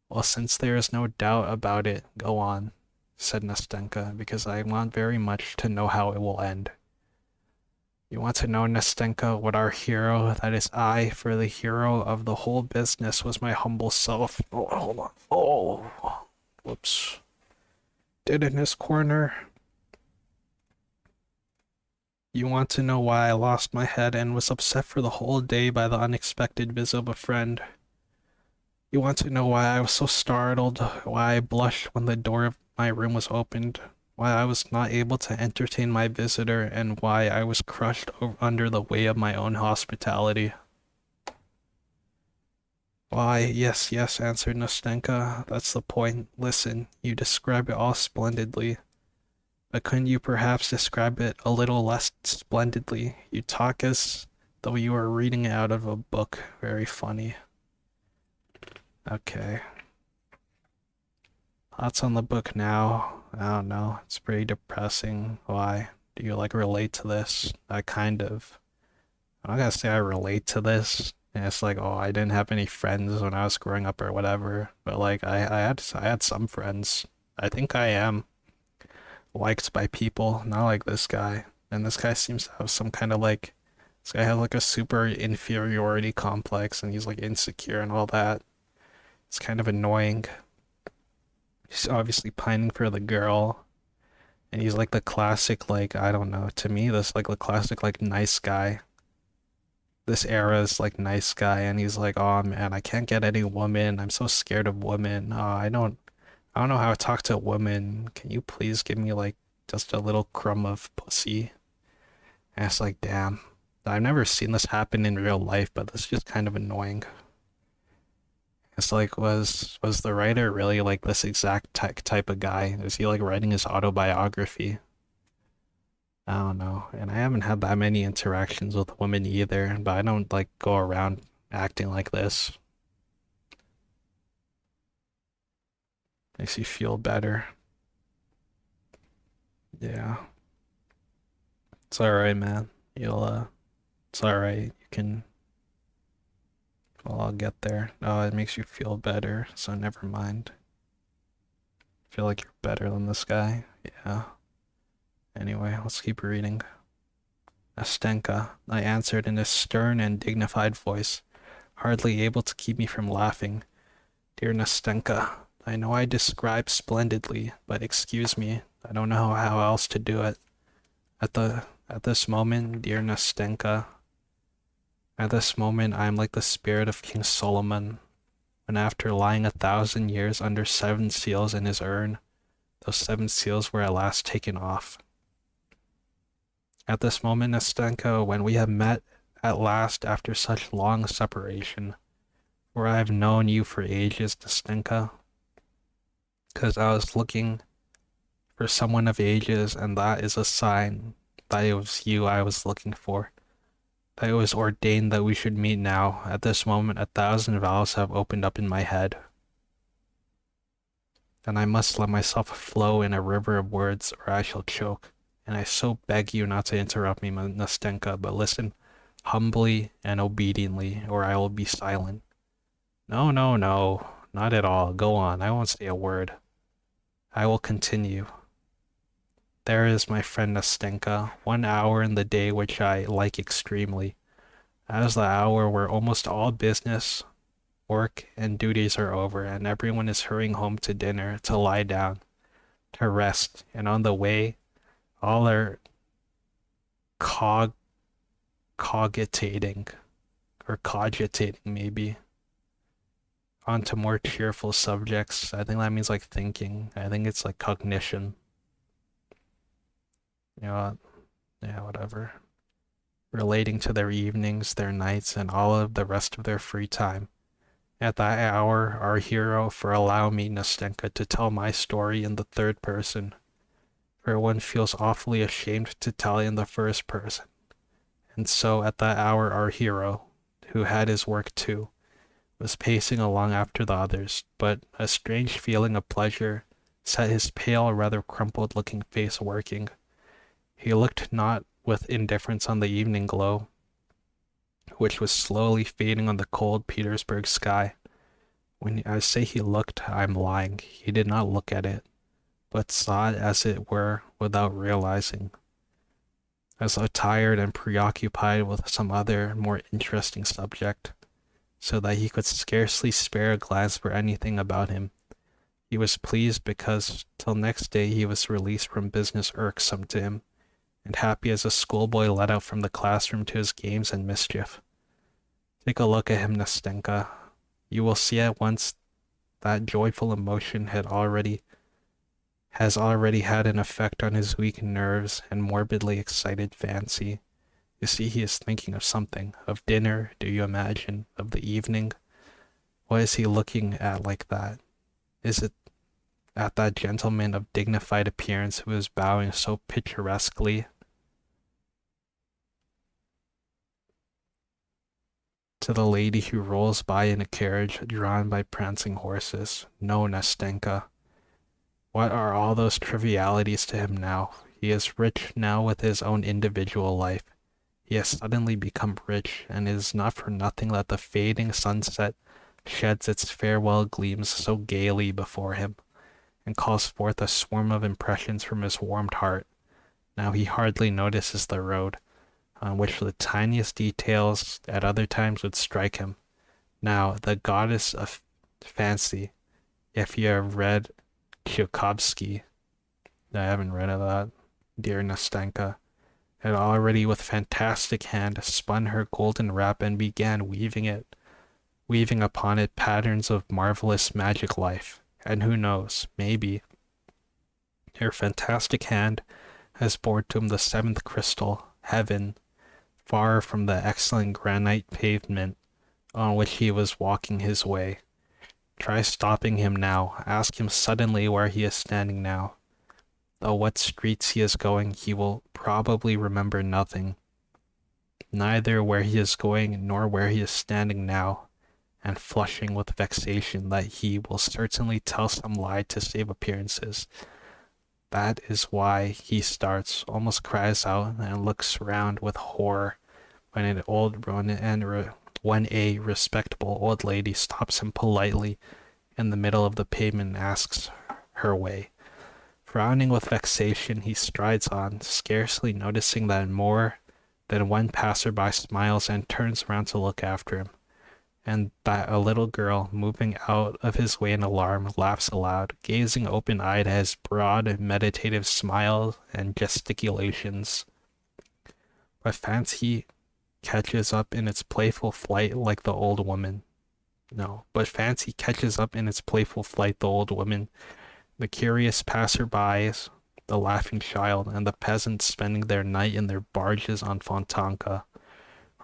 Well, since there is no doubt about it, go on, said Nastenka, because I want very much to know how it will end. You want to know, Nastenka, what our hero, that is I, for the hero of the whole business was my humble self. Oh, hold on. Oh, whoops. did in his corner. You want to know why I lost my head and was upset for the whole day by the unexpected visit of a friend. You want to know why I was so startled, why I blushed when the door of my room was opened, why I was not able to entertain my visitor, and why I was crushed under the weight of my own hospitality. Why, yes, yes, answered Nastenka. That's the point. Listen, you describe it all splendidly. But couldn't you perhaps describe it a little less splendidly? You talk as though you were reading it out of a book. Very funny. Okay. Thoughts on the book now? I don't know. It's pretty depressing. Why? Do you like relate to this? I kind of. I'm not gonna say I relate to this. And it's like, oh, I didn't have any friends when I was growing up or whatever. But like, I had some friends. I think I am liked by people, not like this guy. And this guy seems to have some kind of like, this guy has like a super inferiority complex and he's like insecure and all that. It's kind of annoying. He's obviously pining for the girl. And he's like the classic, like, I don't know, to me, this like the classic, like, nice guy. This era's like nice guy, and he's like, oh man, I can't get any woman. I'm so scared of women. I don't know how to talk to a woman. Can you please give me like just a little crumb of pussy? And it's like, damn. I've never seen this happen in real life, but this is just kind of annoying. It's like, was the writer really like this exact type of guy? Is he like writing his autobiography? I don't know. And I haven't had that many interactions with women either, but I don't like go around acting like this. Makes you feel better. Yeah. It's alright, man. You'll it's alright. You can well, I'll get there. Oh, it makes you feel better, so never mind. Feel like you're better than this guy. Yeah. Anyway, let's keep reading. Nastenka, I answered in a stern and dignified voice, hardly able to keep me from laughing. Dear Nastenka, I know I describe splendidly, but excuse me, I don't know how else to do it. At this moment, dear Nastenka, at this moment I am like the spirit of King Solomon, when after lying 1,000 years under 7 seals in his urn, those 7 seals were at last taken off. At this moment, Nastenka, when we have met at last after such long separation, for I have known you for ages, Nastenka, because I was looking for someone of ages, and that is a sign that it was you I was looking for. That it was ordained that we should meet now. At this moment, 1,000 vows have opened up in my head. And I must let myself flow in a river of words, or I shall choke. And I so beg you not to interrupt me, Nastenka, but listen humbly and obediently, or I will be silent. No, no, no, not at all. Go on. I won't say a word. I will continue. There is my friend Nastenka, 1 hour in the day which I like extremely. That is the hour where almost all business, work, and duties are over, and everyone is hurrying home to dinner, to lie down, to rest, and on the way, all are cogitating, or cogitating maybe, onto more cheerful subjects. I think that means like thinking. I think it's like cognition. You know, yeah, whatever. Relating to their evenings, their nights, and all of the rest of their free time. At that hour, our hero, for allow me, Nastenka, to tell my story in the third person, for one feels awfully ashamed to tell in the first person. And so at that hour our hero, who had his work too, was pacing along after the others, but a strange feeling of pleasure set his pale, rather crumpled-looking face working. He looked not with indifference on the evening glow, which was slowly fading on the cold Petersburg sky. When I say he looked, I'm lying. He did not look at it, but saw it as it were without realizing, as though tired and preoccupied with some other, more interesting subject, so that he could scarcely spare a glance for anything about him He was pleased because till next day he was released from business irksome to him, and happy as a schoolboy let out from the classroom to his games and mischief. Take a look at him, Nastenka. You will see at once that joyful emotion has already had an effect on his weak nerves and morbidly excited fancy. You see, he is thinking of something. Of dinner, do you imagine? Of the evening? What is he looking at like that? Is it at that gentleman of dignified appearance who is bowing so picturesquely to the lady who rolls by in a carriage drawn by prancing horses? No, Nastenka. What are all those trivialities to him now? He is rich now with his own individual life. He has suddenly become rich, and it is not for nothing that the fading sunset sheds its farewell gleams so gaily before him, and calls forth a swarm of impressions from his warmed heart. Now he hardly notices the road, on which the tiniest details at other times would strike him. Now, the goddess of fancy, if you have read Tchaikovsky, I haven't read of that, dear Nastenka, had already with fantastic hand spun her golden wrap and began weaving upon it patterns of marvelous magic life. And who knows, maybe, her fantastic hand has brought to him the seventh crystal, heaven, far from the excellent granite pavement on which he was walking his way. Try stopping him now. Ask him suddenly where he is standing now. Though what streets he is going, he will probably remember nothing. Neither where he is going nor where he is standing now, and flushing with vexation that he will certainly tell some lie to save appearances. That is why he starts, almost cries out, and looks round with horror when a respectable old lady stops him politely in the middle of the pavement and asks her way. Frowning with vexation, he strides on, scarcely noticing that more than one passerby smiles and turns round to look after him, and that a little girl, moving out of his way in alarm, laughs aloud, gazing open-eyed at his broad, meditative smile and gesticulations. But fancy catches up in its playful flight like the old woman. No, but fancy catches up in its playful flight the old woman, the curious passer-bys, the laughing child, and the peasants spending their night in their barges on Fontanka.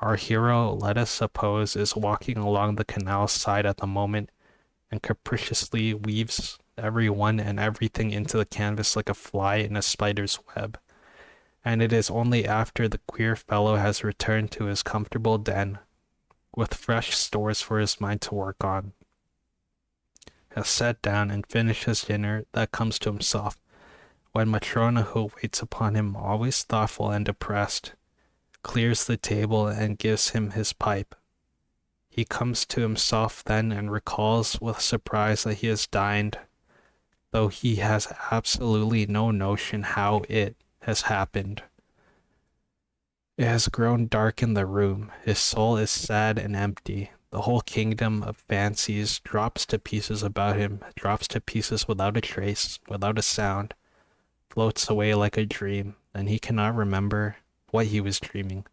Our hero, let us suppose, is walking along the canal side at the moment, and capriciously weaves everyone and everything into the canvas like a fly in a spider's web. And it is only after the queer fellow has returned to his comfortable den, with fresh stores for his mind to work on, has sat down and finished his dinner, that comes to himself, when Matrona, who waits upon him, always thoughtful and depressed, clears the table and gives him his pipe. He comes to himself then and recalls with surprise that he has dined, though he has absolutely no notion how it has happened. It has grown dark in the room. His soul is sad and empty. The whole kingdom of fancies drops to pieces about him, drops to pieces without a trace, without a sound, floats away like a dream, and he cannot remember what he was dreaming.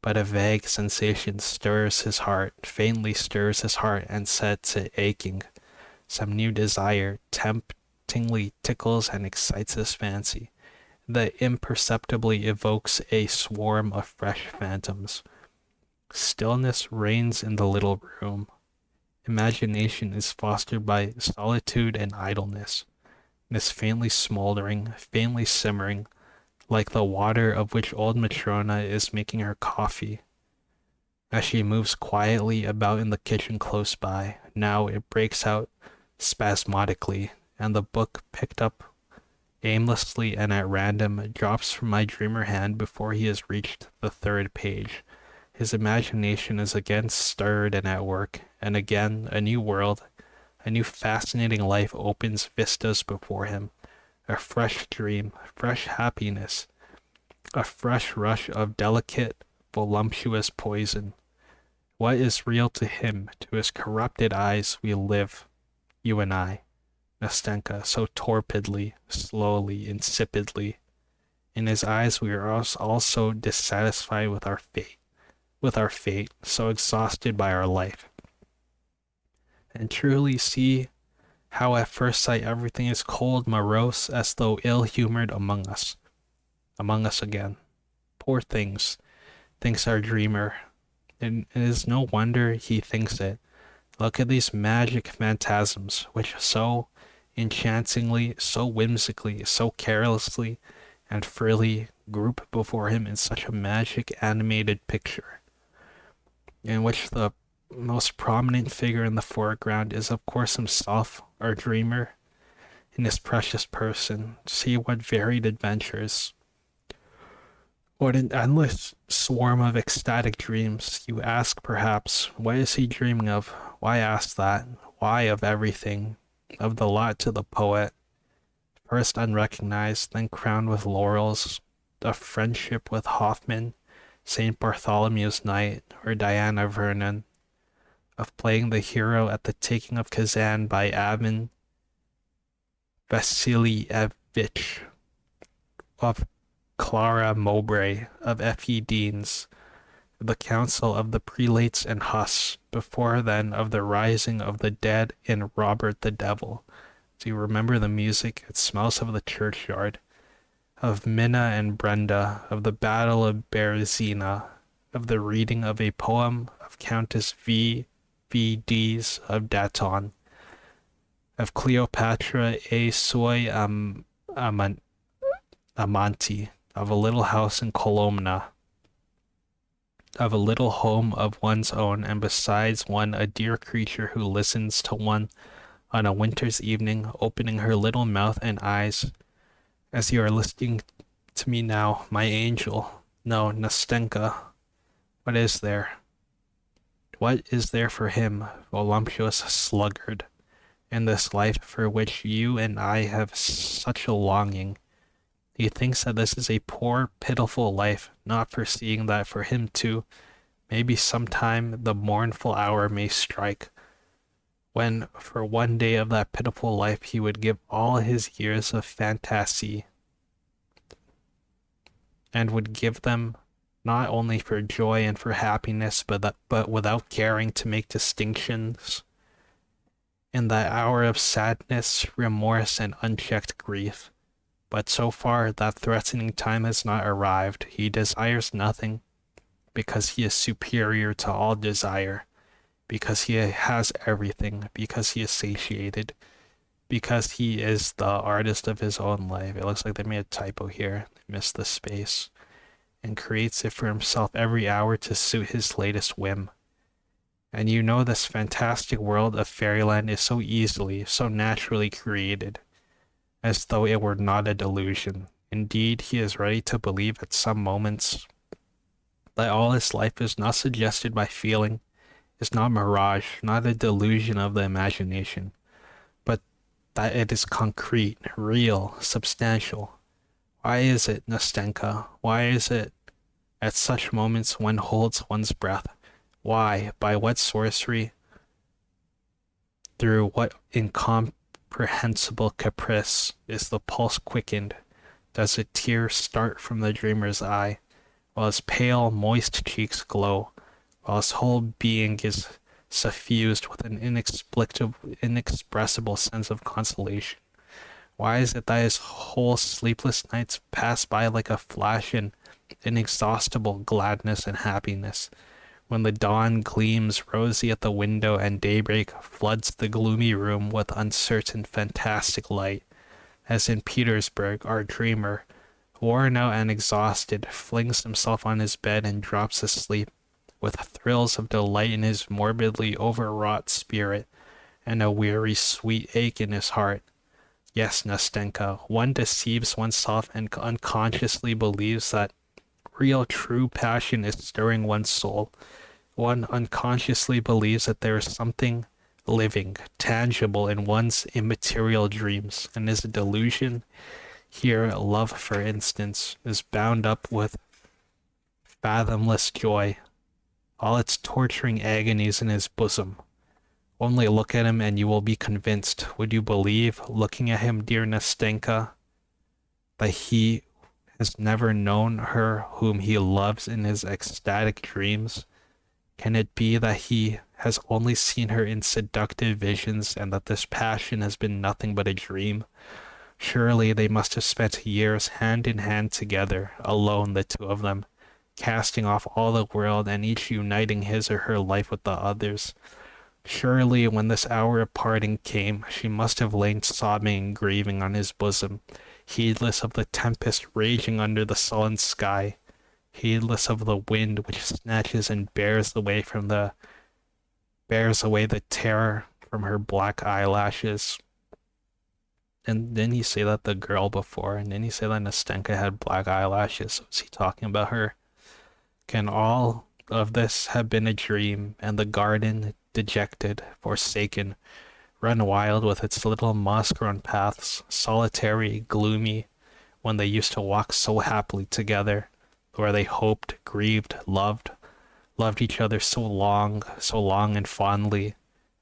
But a vague sensation stirs his heart, faintly stirs his heart, and sets it aching. Some new desire temptingly tickles and excites his fancy, that imperceptibly evokes a swarm of fresh phantoms. Stillness reigns in the little room. Imagination is fostered by solitude and idleness, and is faintly smoldering, faintly simmering, like the water of which old Matrona is making her coffee, as she moves quietly about in the kitchen close by. Now it breaks out spasmodically, and the book, picked up aimlessly and at random, drops from my dreamer hand before he has reached the third page. His imagination is again stirred and at work, and again a new world, a new fascinating life opens vistas before him. A fresh dream, fresh happiness, a fresh rush of delicate, voluptuous poison. What is real to him, to his corrupted eyes, we live, you and I. Nastenka, so torpidly, slowly, insipidly. In his eyes we are all so dissatisfied with our fate, so exhausted by our life. And truly see how at first sight everything is cold, morose, as though ill-humored among us again. Poor things, thinks our dreamer, and it is no wonder he thinks it. Look at these magic phantasms, which so enchantingly, so whimsically, so carelessly, and freely group before him in such a magic animated picture, in which the most prominent figure in the foreground is of course himself, our dreamer, in his precious person. See what varied adventures, what an endless swarm of ecstatic dreams. You ask perhaps, what is he dreaming of? Why ask that? Why of everything? Of the lot to the poet, first unrecognized, then crowned with laurels, of friendship with Hoffman, St. Bartholomew's Night, or Diana Vernon, of playing the hero at the taking of Kazan by Ivan Vasilievich, of Clara Mowbray, of F.E. Deans, the council of the prelates and Huss, before then of the rising of the dead in Robert the Devil. Do you remember the music? It smells of the churchyard. Of Minna and Brenda, of the Battle of Berezina, of the reading of a poem of Countess V.V.D.'s of Daton, of Cleopatra e suoi amanti, of a little house in Colomna, of a little home of one's own, and besides one a dear creature who listens to one on a winter's evening, opening her little mouth and eyes, as you are listening to me now, my angel. No, Nastenka. What is there? What is there for him, voluptuous sluggard, in this life for which you and I have such a longing? He thinks that this is a poor, pitiful life, not foreseeing that for him too, maybe sometime the mournful hour may strike, when for one day of that pitiful life he would give all his years of fantasy, and would give them not only for joy and for happiness, but without caring to make distinctions. In that hour of sadness, remorse, and unchecked grief. But so far that threatening time has not arrived. He desires nothing, because he is superior to all desire, because he has everything, because he is satiated, because he is the artist of his own life. It looks like they made a typo here. They missed the space. And creates it for himself every hour to suit his latest whim. And you know this fantastic world of fairyland is so easily, so naturally created, as though it were not a delusion. Indeed, he is ready to believe at some moments that all his life is not suggested by feeling, is not mirage, not a delusion of the imagination, but that it is concrete, real, substantial. Why is it, Nastenka? Why is it at such moments one holds one's breath? Why, by what sorcery, through what incomprehensible caprice is the pulse quickened? Does a tear start from the dreamer's eye, while his pale, moist cheeks glow, while his whole being is suffused with an inexpressible sense of consolation? Why is it that his whole sleepless nights pass by like a flash in inexhaustible gladness and happiness, when the dawn gleams rosy at the window and daybreak floods the gloomy room with uncertain, fantastic light, as in Petersburg, our dreamer, worn out and exhausted, flings himself on his bed and drops asleep, with thrills of delight in his morbidly overwrought spirit, and a weary, sweet ache in his heart. Yes, Nastenka, one deceives oneself and unconsciously believes that real, true passion is stirring one's soul. One unconsciously believes that there is something living, tangible in one's immaterial dreams, and is a delusion. Here, love, for instance, is bound up with fathomless joy, all its torturing agonies in his bosom, Only look at him and you will be convinced. Would you believe, looking at him, dear Nastenka, that he has never known her whom he loves in his ecstatic dreams? Can it be that he has only seen her in seductive visions and that this passion has been nothing but a dream? Surely they must have spent years hand in hand together, alone, the two of them, casting off all the world and each uniting his or her life with the other's. Surely when this hour of parting came, she must have lain sobbing and grieving on his bosom, heedless of the tempest raging under the sullen sky, heedless of the wind which snatches and bears away the terror from her black eyelashes. And didn't he say that the girl before? And didn't he say that Nastenka had black eyelashes? Was he talking about her? Can all of this have been a dream, and the garden, dejected, forsaken, run wild with its little moss-grown paths, solitary, gloomy, when they used to walk so happily together, where they hoped, grieved, loved each other so long and fondly,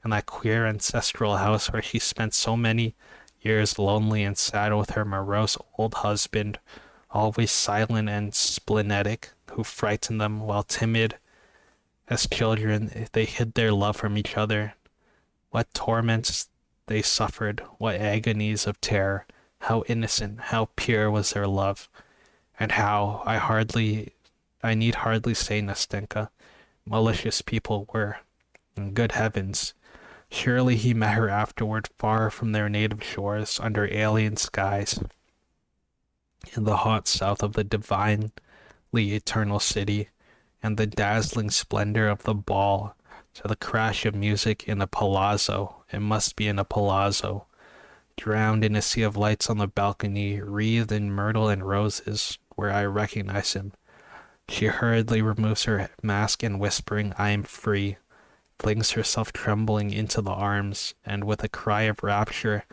in that queer ancestral house where she spent so many years lonely and sad with her morose old husband, always silent and splenetic, who frightened them while timid as children they hid their love from each other. What torments they suffered, what agonies of terror, how innocent, how pure was their love, and how, I need hardly say, Nastenka, malicious people were. And good heavens, surely he met her afterward far from their native shores, under alien skies, in the hot south of the divinely eternal city, and the dazzling splendor of the ball, to the crash of music in a palazzo, it must be in a palazzo, drowned in a sea of lights on the balcony, wreathed in myrtle and roses, where I recognize him. She hurriedly removes her mask and whispering, I am free, flings herself trembling into the arms, and with a cry of rapture,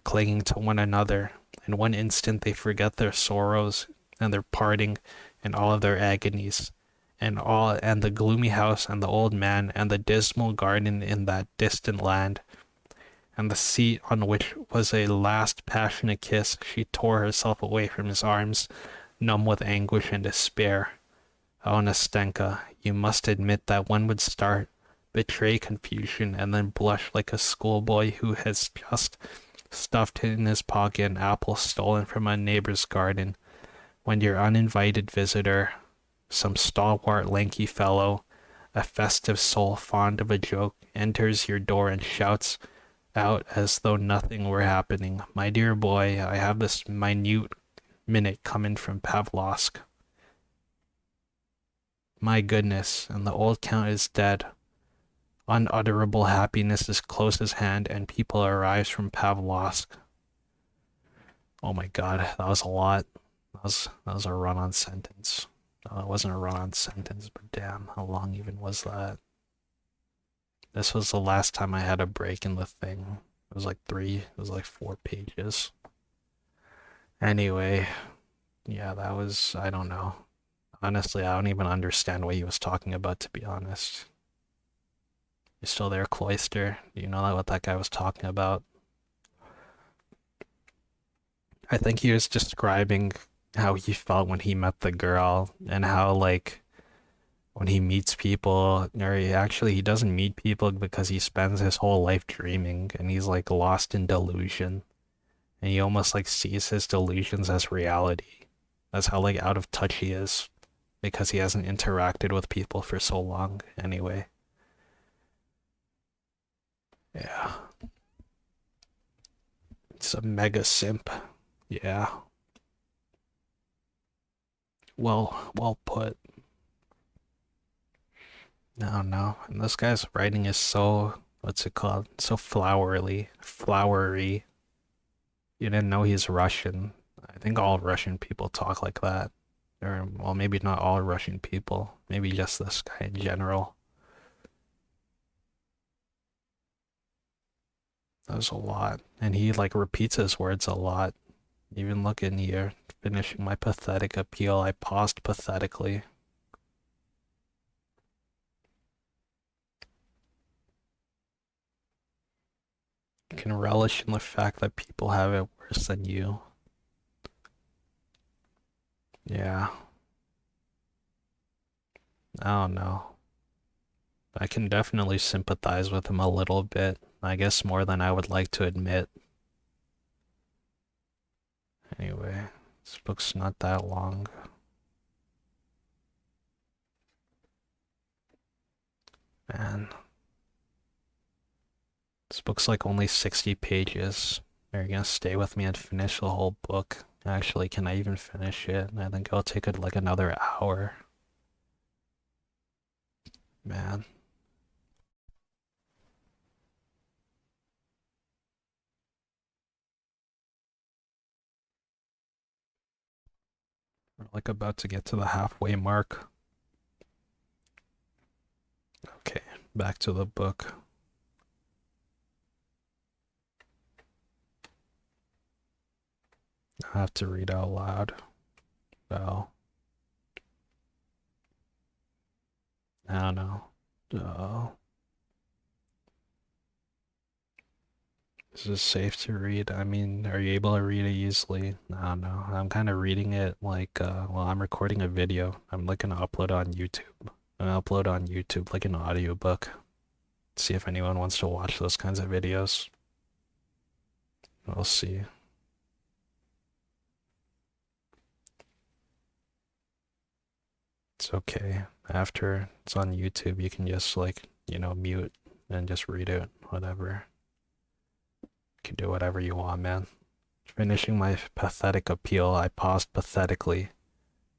clinging to one another. In one instant they forget their sorrows and their parting and all of their agonies, and the gloomy house and the old man and the dismal garden in that distant land, and the seat on which was a last passionate kiss. She tore herself away from his arms, numb with anguish and despair. Oh, Nastenka, you must admit that one would start, betray confusion, and then blush like a schoolboy who has just stuffed in his pocket an apple stolen from a neighbor's garden, when your uninvited visitor, some stalwart lanky fellow, a festive soul fond of a joke, enters your door and shouts out as though nothing were happening, my dear boy, I have this minute minute coming from Pavlovsk. My goodness, and the old count is dead. Unutterable happiness is close at hand, and people arrives from Pavlovsk. Oh my god, that was a lot. That was a run-on sentence. It wasn't a run-on sentence, but damn, how long even was that? This was the last time I had a break in the thing. It was like 4 pages. Anyway, yeah, that was, I don't know. Honestly, I don't even understand what he was talking about, to be honest. You still there, Cloister? Do you know what that guy was talking about? I think he was describing how he felt when he met the girl, and how, like, when he meets people, or he doesn't meet people because he spends his whole life dreaming, and he's like lost in delusion, and he almost like sees his delusions as reality. That's how like out of touch he is, because he hasn't interacted with people for so long anyway. Yeah. It's a mega simp. Yeah. Well put. No, no. And this guy's writing is so, what's it called? So flowery. You didn't know he's Russian. I think all Russian people talk like that. Or, well, maybe not all Russian people. Maybe just this guy in general. That was a lot. And he like repeats his words a lot. Even look in here. Finishing my pathetic appeal, I paused pathetically. can relish in the fact that people have it worse than you. Yeah, I don't know. I can definitely sympathize with him a little bit. I guess more than I would like to admit. Anyway, this book's not that long. Man, this book's like only 60 pages. Are you gonna stay with me and finish the whole book? Actually, can I even finish it? I think it'll take it like another hour. Man, we're like about to get to the halfway mark. Okay, back to the book. I have to read out loud. Oh, I don't know. Oh, is this safe to read? I mean, are you able to read it easily? I don't know. I'm kind of reading it like, well, I'm recording a video. I'm like gonna upload on YouTube. And upload on YouTube like an audiobook. See if anyone wants to watch those kinds of videos. We'll see. It's okay. After it's on YouTube, you can just like, mute and just read it, whatever. You can do whatever you want, man. Finishing my pathetic appeal, I paused pathetically.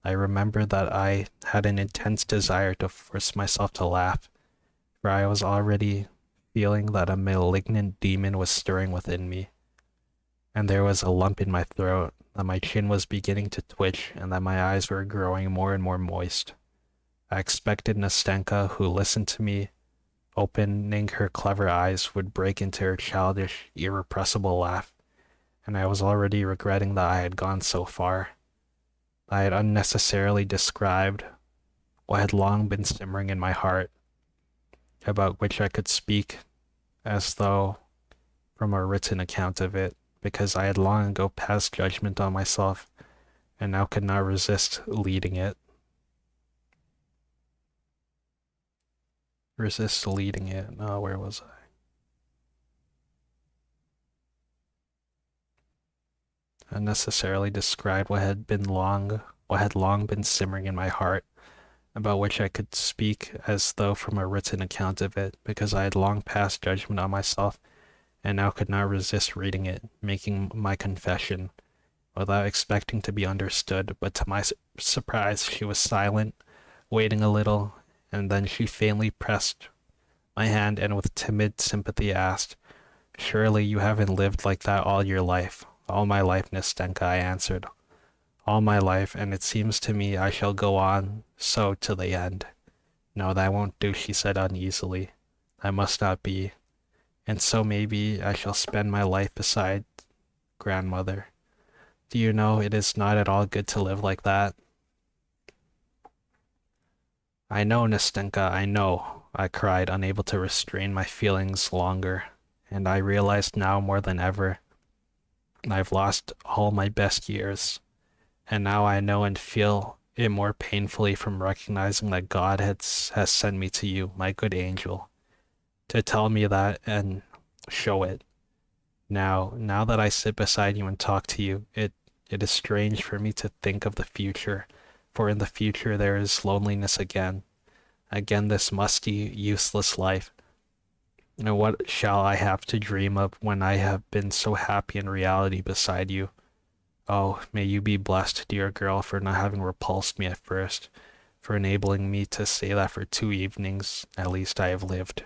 I remember that I had an intense desire to force myself to laugh, for I was already feeling that a malignant demon was stirring within me, and there was a lump in my throat, that my chin was beginning to twitch, and that my eyes were growing more and more moist. I expected Nastenka, who listened to me, opening her clever eyes, would break into her childish, irrepressible laugh, and I was already regretting that I had gone so far. I had unnecessarily described what had long been simmering in my heart, about which I could speak as though from a written account of it, because I had long ago passed judgment on myself, and now could not resist leading it. Resist leading it. Oh, where was I? Unnecessarily described what had long been simmering in my heart, about which I could speak as though from a written account of it, because I had long passed judgment on myself, and now could not resist reading it, making my confession, without expecting to be understood, but to my surprise she was silent, waiting a little, and then she faintly pressed my hand and with timid sympathy asked, "Surely you haven't lived like that all your life." "All my life, Nastenka," I answered. "All my life, and it seems to me I shall go on so to the end." "No, that won't do," she said uneasily. "I must not be. And so maybe I shall spend my life beside grandmother. Do you know, it is not at all good to live like that." "I know, Nastenka, I know," I cried, unable to restrain my feelings longer. "And I realize now more than ever I've lost all my best years. And now I know and feel it more painfully from recognizing that God has sent me to you, my good angel, to tell me that and show it. Now that I sit beside you and talk to you, it is strange for me to think of the future, for in the future there is loneliness again, again this musty, useless life. And what shall I have to dream of when I have been so happy in reality beside you? Oh, may you be blessed, dear girl, for not having repulsed me at first, for enabling me to say that for 2 evenings, at least, I have lived."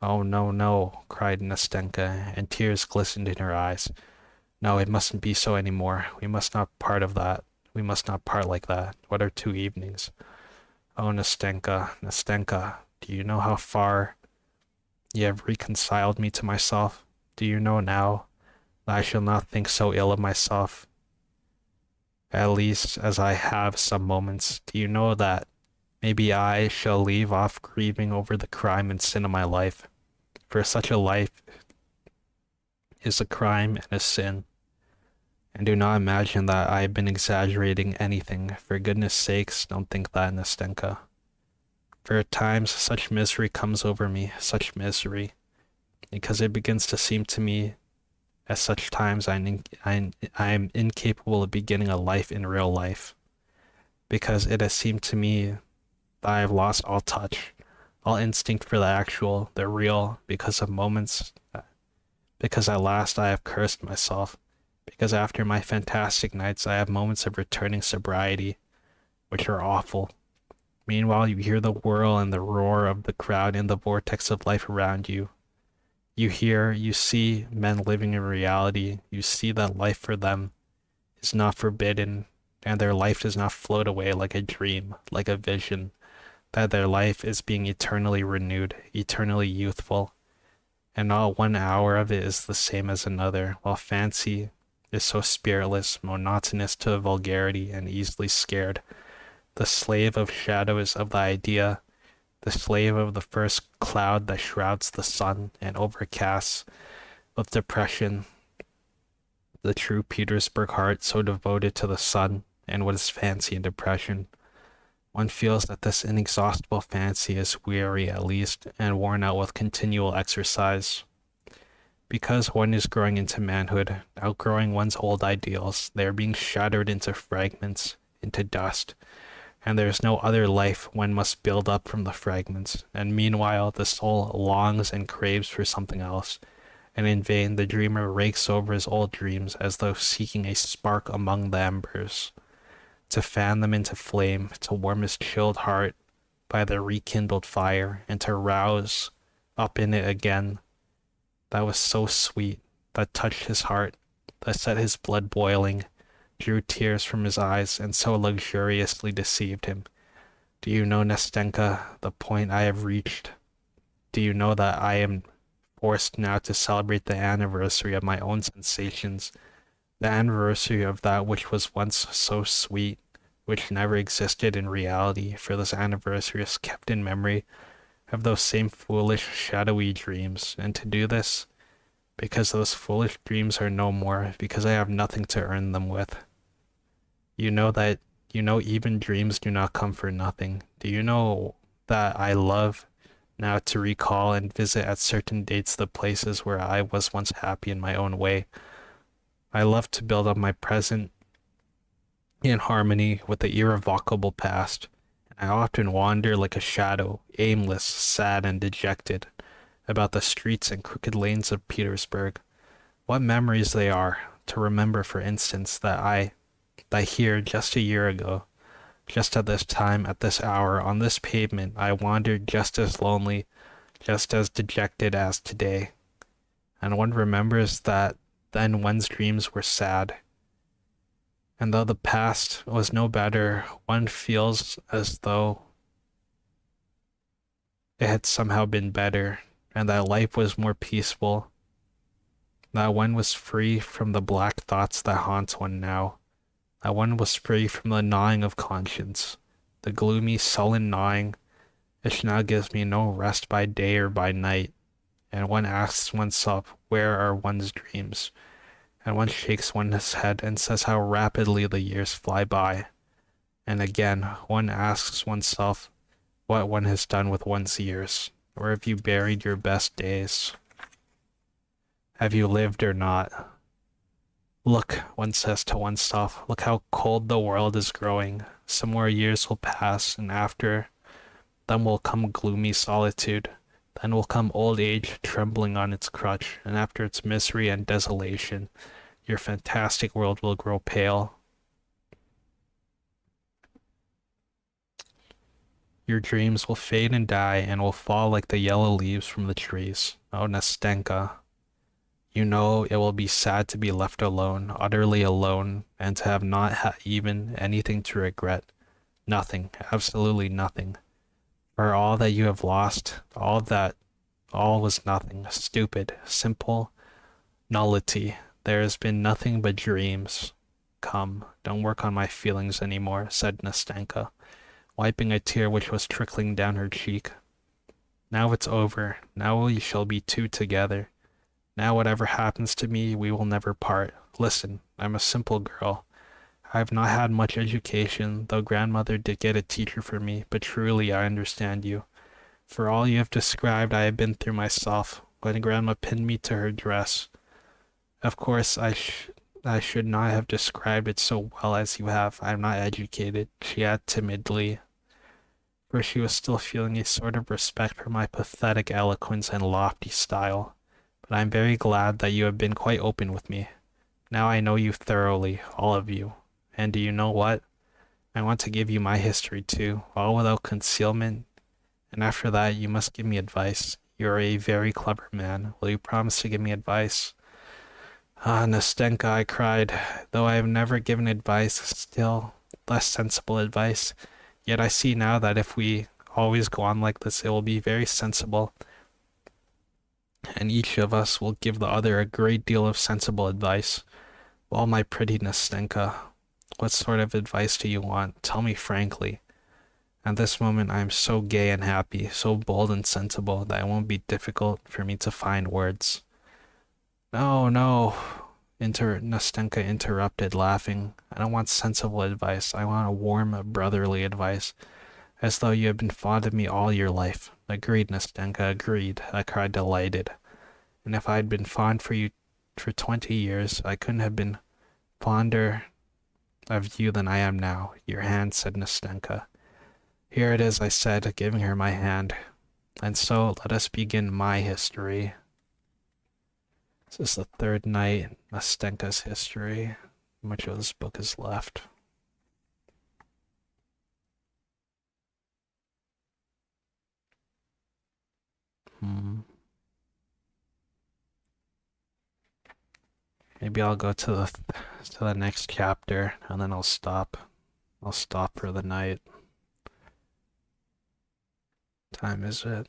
"Oh, no, no," cried Nastenka, and tears glistened in her eyes. "No, it mustn't be so any more. We must not part of that. We must not part like that. What are 2 evenings? Oh, Nastenka, Nastenka, do you know how far you have reconciled me to myself? Do you know now that I shall not think so ill of myself, at least as I have some moments? Do you know that maybe I shall leave off grieving over the crime and sin of my life? For such a life is a crime and a sin. And do not imagine that I have been exaggerating anything. For goodness sakes, don't think that, Nastenka. For at times such misery comes over me, such misery, because it begins to seem to me at such times I am incapable of beginning a life in real life, because it has seemed to me that I have lost all touch, all instinct for the actual, the real, because of moments, because at last I have cursed myself, because after my fantastic nights I have moments of returning sobriety, which are awful. Meanwhile, you hear the whirl and the roar of the crowd in the vortex of life around you. You hear, you see men living in reality. You see that life for them is not forbidden, and their life does not float away like a dream, like a vision, that their life is being eternally renewed, eternally youthful, and not 1 hour of it is the same as another, while fancy is so spiritless, monotonous to vulgarity, and easily scared. The slave of shadows of the idea, the slave of the first cloud that shrouds the sun and overcasts with depression, the true Petersburg heart so devoted to the sun and what is fancy and depression. One feels that this inexhaustible fancy is weary at least and worn out with continual exercise. Because one is growing into manhood, outgrowing one's old ideals, they are being shattered into fragments, into dust, and there is no other life one must build up from the fragments, and meanwhile the soul longs and craves for something else, and in vain the dreamer rakes over his old dreams as though seeking a spark among the embers, to fan them into flame, to warm his chilled heart by the rekindled fire, and to rouse up in it again that was so sweet, that touched his heart, that set his blood boiling, drew tears from his eyes, and so luxuriously deceived him. Do you know, Nastenka, the point I have reached? Do you know that I am forced now to celebrate the anniversary of my own sensations, the anniversary of that which was once so sweet, which never existed in reality, for this anniversary is kept in memory of those same foolish, shadowy dreams, and to do this, because those foolish dreams are no more, because I have nothing to earn them with. You know even dreams do not come for nothing. Do you know that I love now to recall and visit at certain dates the places where I was once happy in my own way? I love to build up my present in harmony with the irrevocable past. I often wander like a shadow, aimless, sad, and dejected, about the streets and crooked lanes of Petersburg. What memories they are, to remember, for instance, that here, just a year ago, just at this time, at this hour, on this pavement, I wandered just as lonely, just as dejected as today. And one remembers that then one's dreams were sad. And though the past was no better, one feels as though it had somehow been better, and that life was more peaceful, that one was free from the black thoughts that haunt one now, that one was free from the gnawing of conscience, the gloomy, sullen gnawing, which now gives me no rest by day or by night, and one asks oneself where are one's dreams, and one shakes one's head and says how rapidly the years fly by, and again one asks oneself what one has done with one's years. Where have you buried your best days? Have you lived or not? Look, one says to oneself, look how cold the world is growing. Some more years will pass, and after them will come gloomy solitude. Then will come old age trembling on its crutch, and after its misery and desolation, your fantastic world will grow pale. Your dreams will fade and die and will fall like the yellow leaves from the trees. Oh, Nastenka, you know it will be sad to be left alone, utterly alone, and to have not even anything to regret. Nothing, absolutely nothing. For all that you have lost, all was nothing, stupid, simple nullity. There has been nothing but dreams. Come, don't work on my feelings anymore, said Nastenka, wiping a tear which was trickling down her cheek. Now it's over. Now we shall be two together. Now whatever happens to me, we will never part. Listen, I'm a simple girl. I've not had much education, though grandmother did get a teacher for me, but truly I understand you. For all you have described, I have been through myself. When grandma pinned me to her dress, of course I should not have described it so well as you have. I'm not educated, she added timidly, for she was still feeling a sort of respect for my pathetic eloquence and lofty style. But I'm very glad that you have been quite open with me. Now I know you thoroughly, all of you. And do you know what? I want to give you my history too, all without concealment, and after that you must give me advice. You're a very clever man. Will you promise to give me advice? Ah, Nastenka, I cried, though I have never given advice, still less sensible advice. Yet I see now that if we always go on like this, it will be very sensible, and each of us will give the other a great deal of sensible advice. Well, my pretty Nastenka, what sort of advice do you want? Tell me frankly. At this moment I am so gay and happy, so bold and sensible, that it won't be difficult for me to find words. No, no, Nastenka interrupted, laughing. I don't want sensible advice. I want a warm, brotherly advice, as though you had been fond of me all your life. Agreed, Nastenka, agreed, I cried, delighted. And if I had been fond for you for 20 years, I couldn't have been fonder of you than I am now. Your hand, said Nastenka. Here it is, I said, giving her my hand. And so let us begin my history. This is the third night, Nastenka's history. How much of this book is left? Maybe I'll go to the next chapter and then I'll stop. I'll stop for the night. Time is it?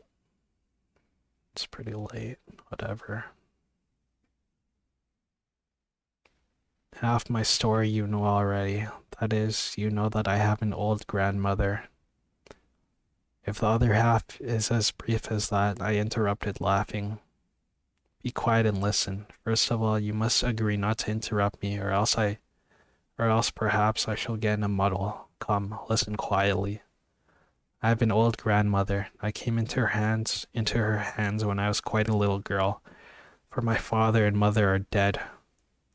It's pretty late. Whatever. Half my story you know already. That is, you know that I have an old grandmother. If the other half is as brief as that, I interrupted, laughing. Be quiet and listen. First of all, you must agree not to interrupt me, or else perhaps I shall get in a muddle. Come, listen quietly. I have an old grandmother. I came into her hands when I was quite a little girl, for my father and mother are dead.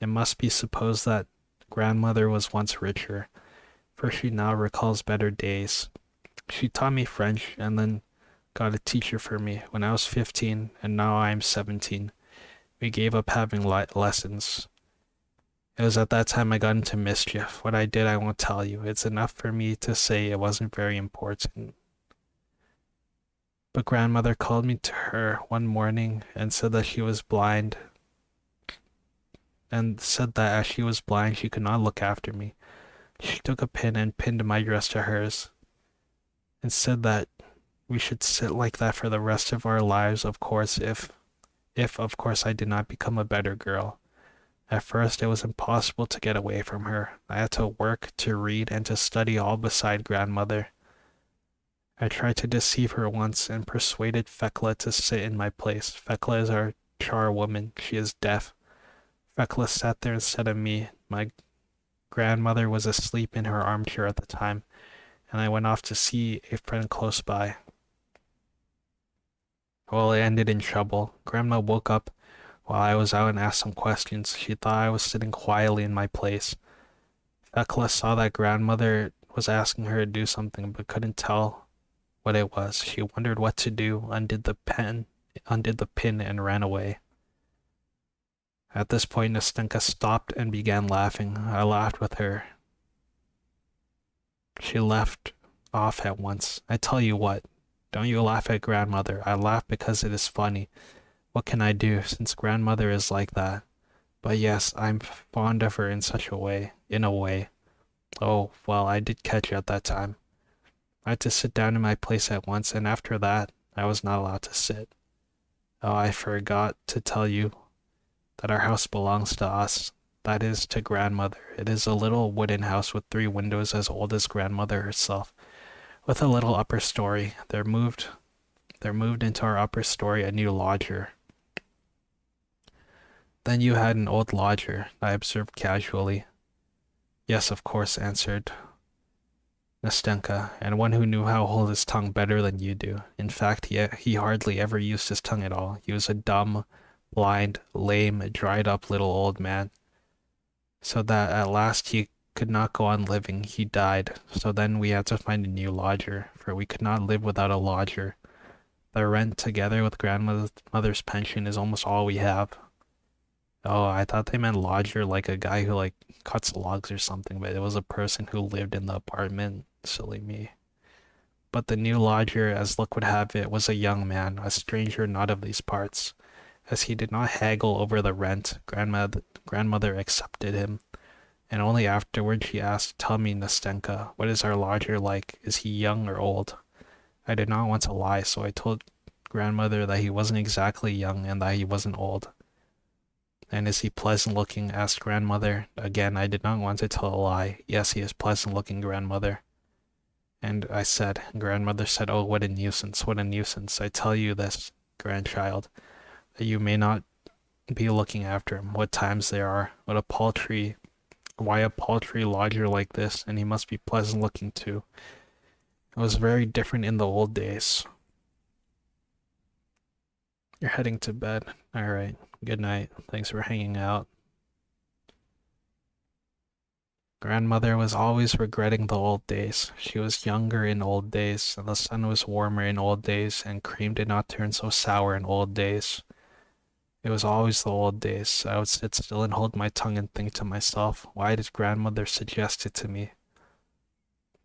It must be supposed that grandmother was once richer, for she now recalls better days. She taught me French and then got a teacher for me when I was 15, and now I am 17. We gave up having lessons. It was at that time I got into mischief. What I did I won't tell you. It's enough for me to say it wasn't very important. But grandmother called me to her one morning and said that she was blind, and said that as she was blind she could not look after me. She took a pin and pinned my dress to hers, and said that we should sit like that for the rest of our lives, of course, if of course I did not become a better girl. At first it was impossible to get away from her. I had to work, to read, and to study all beside grandmother. I tried to deceive her once and persuaded Fekla to sit in my place. Fekla is our charwoman. She is deaf. Fekla sat there instead of me. My grandmother was asleep in her armchair at the time, and I went off to see a friend close by. Well, it ended in trouble. Grandma woke up while I was out and asked some questions. She thought I was sitting quietly in my place. Thekla saw that grandmother was asking her to do something but couldn't tell what it was. She wondered what to do, undid the pin, and ran away. At this point, Nastenka stopped and began laughing. I laughed with her. She left off at once. I tell you what, don't you laugh at grandmother. I laugh because it is funny. What can I do, since grandmother is like that? But yes, I'm fond of her in a way. Oh, well, I did catch you at that time. I had to sit down in my place at once, and after that, I was not allowed to sit. Oh, I forgot to tell you that our house belongs to us. That is, to grandmother. It is a little wooden house with 3 windows as old as grandmother herself, with a little upper story. There moved into our upper story a new lodger. Then you had an old lodger, I observed casually. Yes, of course, answered Nastenka, and one who knew how to hold his tongue better than you do. In fact, he hardly ever used his tongue at all. He was a dumb, blind, lame, dried up little old man. So that at last he could not go on living, he died. So then we had to find a new lodger, for we could not live without a lodger. The rent together with grandmother's pension is almost all we have. Oh, I thought they meant lodger like a guy who like cuts logs or something, but it was a person who lived in the apartment. Silly me. But the new lodger, as luck would have it, was a young man, a stranger not of these parts. As he did not haggle over the rent, grandmother accepted him, and only afterward she asked, "Tell me, Nastenka, what is our lodger like? Is he young or old?" I did not want to lie, so I told grandmother that he wasn't exactly young and that he wasn't old. "And is he pleasant looking?" asked grandmother. Again, I did not want to tell a lie. "Yes, he is pleasant looking, grandmother." And I said, grandmother said, "Oh, what a nuisance, what a nuisance. I tell you this, grandchild, that you may not be looking after him. What times there are. Why a paltry lodger like this, and he must be pleasant looking too. It was very different in the old days." You're heading to bed. All right. Good night. Thanks for hanging out. Grandmother was always regretting the old days. She was younger in old days, and the sun was warmer in old days, and cream did not turn so sour in old days. It was always the old days. I would sit still and hold my tongue and think to myself, why did grandmother suggest it to me?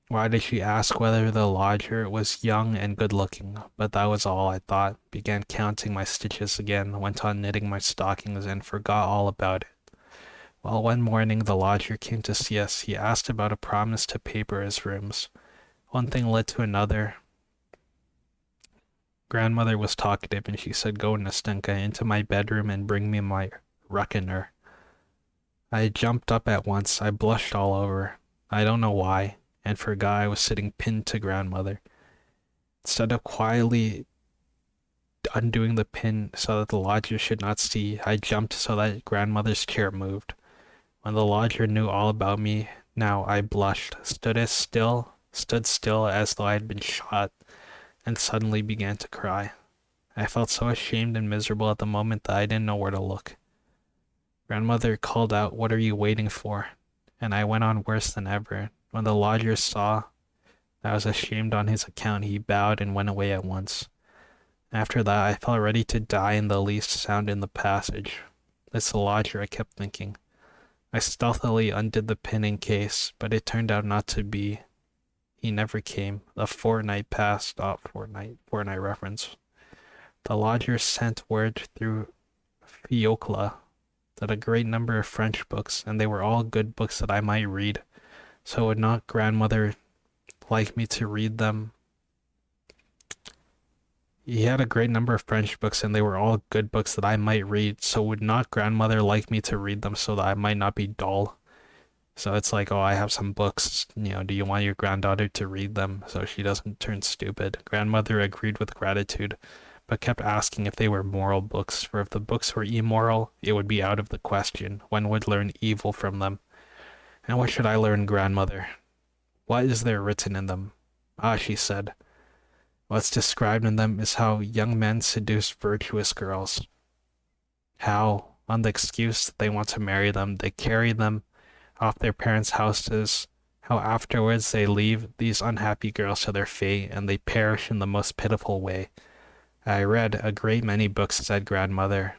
Why did she ask whether the lodger was young and good looking? But that was all, I thought, began counting my stitches again, went on knitting my stockings, and forgot all about it. Well, one morning the lodger came to see us. He asked about a promise to paper his rooms. One thing led to another. Grandmother was talkative, and she said, "Go, Nastenka, into my bedroom and bring me my reckoner." I jumped up at once. I blushed all over. I don't know why, and forgot I was sitting pinned to grandmother. Instead of quietly undoing the pin so that the lodger should not see, I jumped so that grandmother's chair moved. When the lodger knew all about me, now I blushed, stood still as though I had been shot, and suddenly began to cry. I felt so ashamed and miserable at the moment that I didn't know where to look. Grandmother called out, "What are you waiting for?" And I went on worse than ever. When the lodger saw that I was ashamed on his account, he bowed and went away at once. After that, I felt ready to die in the least sound in the passage. "It's the lodger," I kept thinking. I stealthily undid the pin in case, but it turned out not to be. He never came. The fortnight passed. Fortnight reference. The lodger sent word through Fiocla that a great number of French books, and they were all good books that I might read. So would not grandmother like me to read them? He had a great number of French books, and they were all good books that I might read. So would not grandmother like me to read them so that I might not be dull? So it's like, oh, I have some books, do you want your granddaughter to read them so she doesn't turn stupid? Grandmother agreed with gratitude, but kept asking if they were moral books, for if the books were immoral, it would be out of the question. One would learn evil from them. And what should I learn, grandmother? What is there written in them? Ah, she said, what's described in them is how young men seduce virtuous girls. How, on the excuse that they want to marry them, they carry them off their parents' houses, how afterwards they leave these unhappy girls to their fate, and they perish in the most pitiful way. I read a great many books, said grandmother,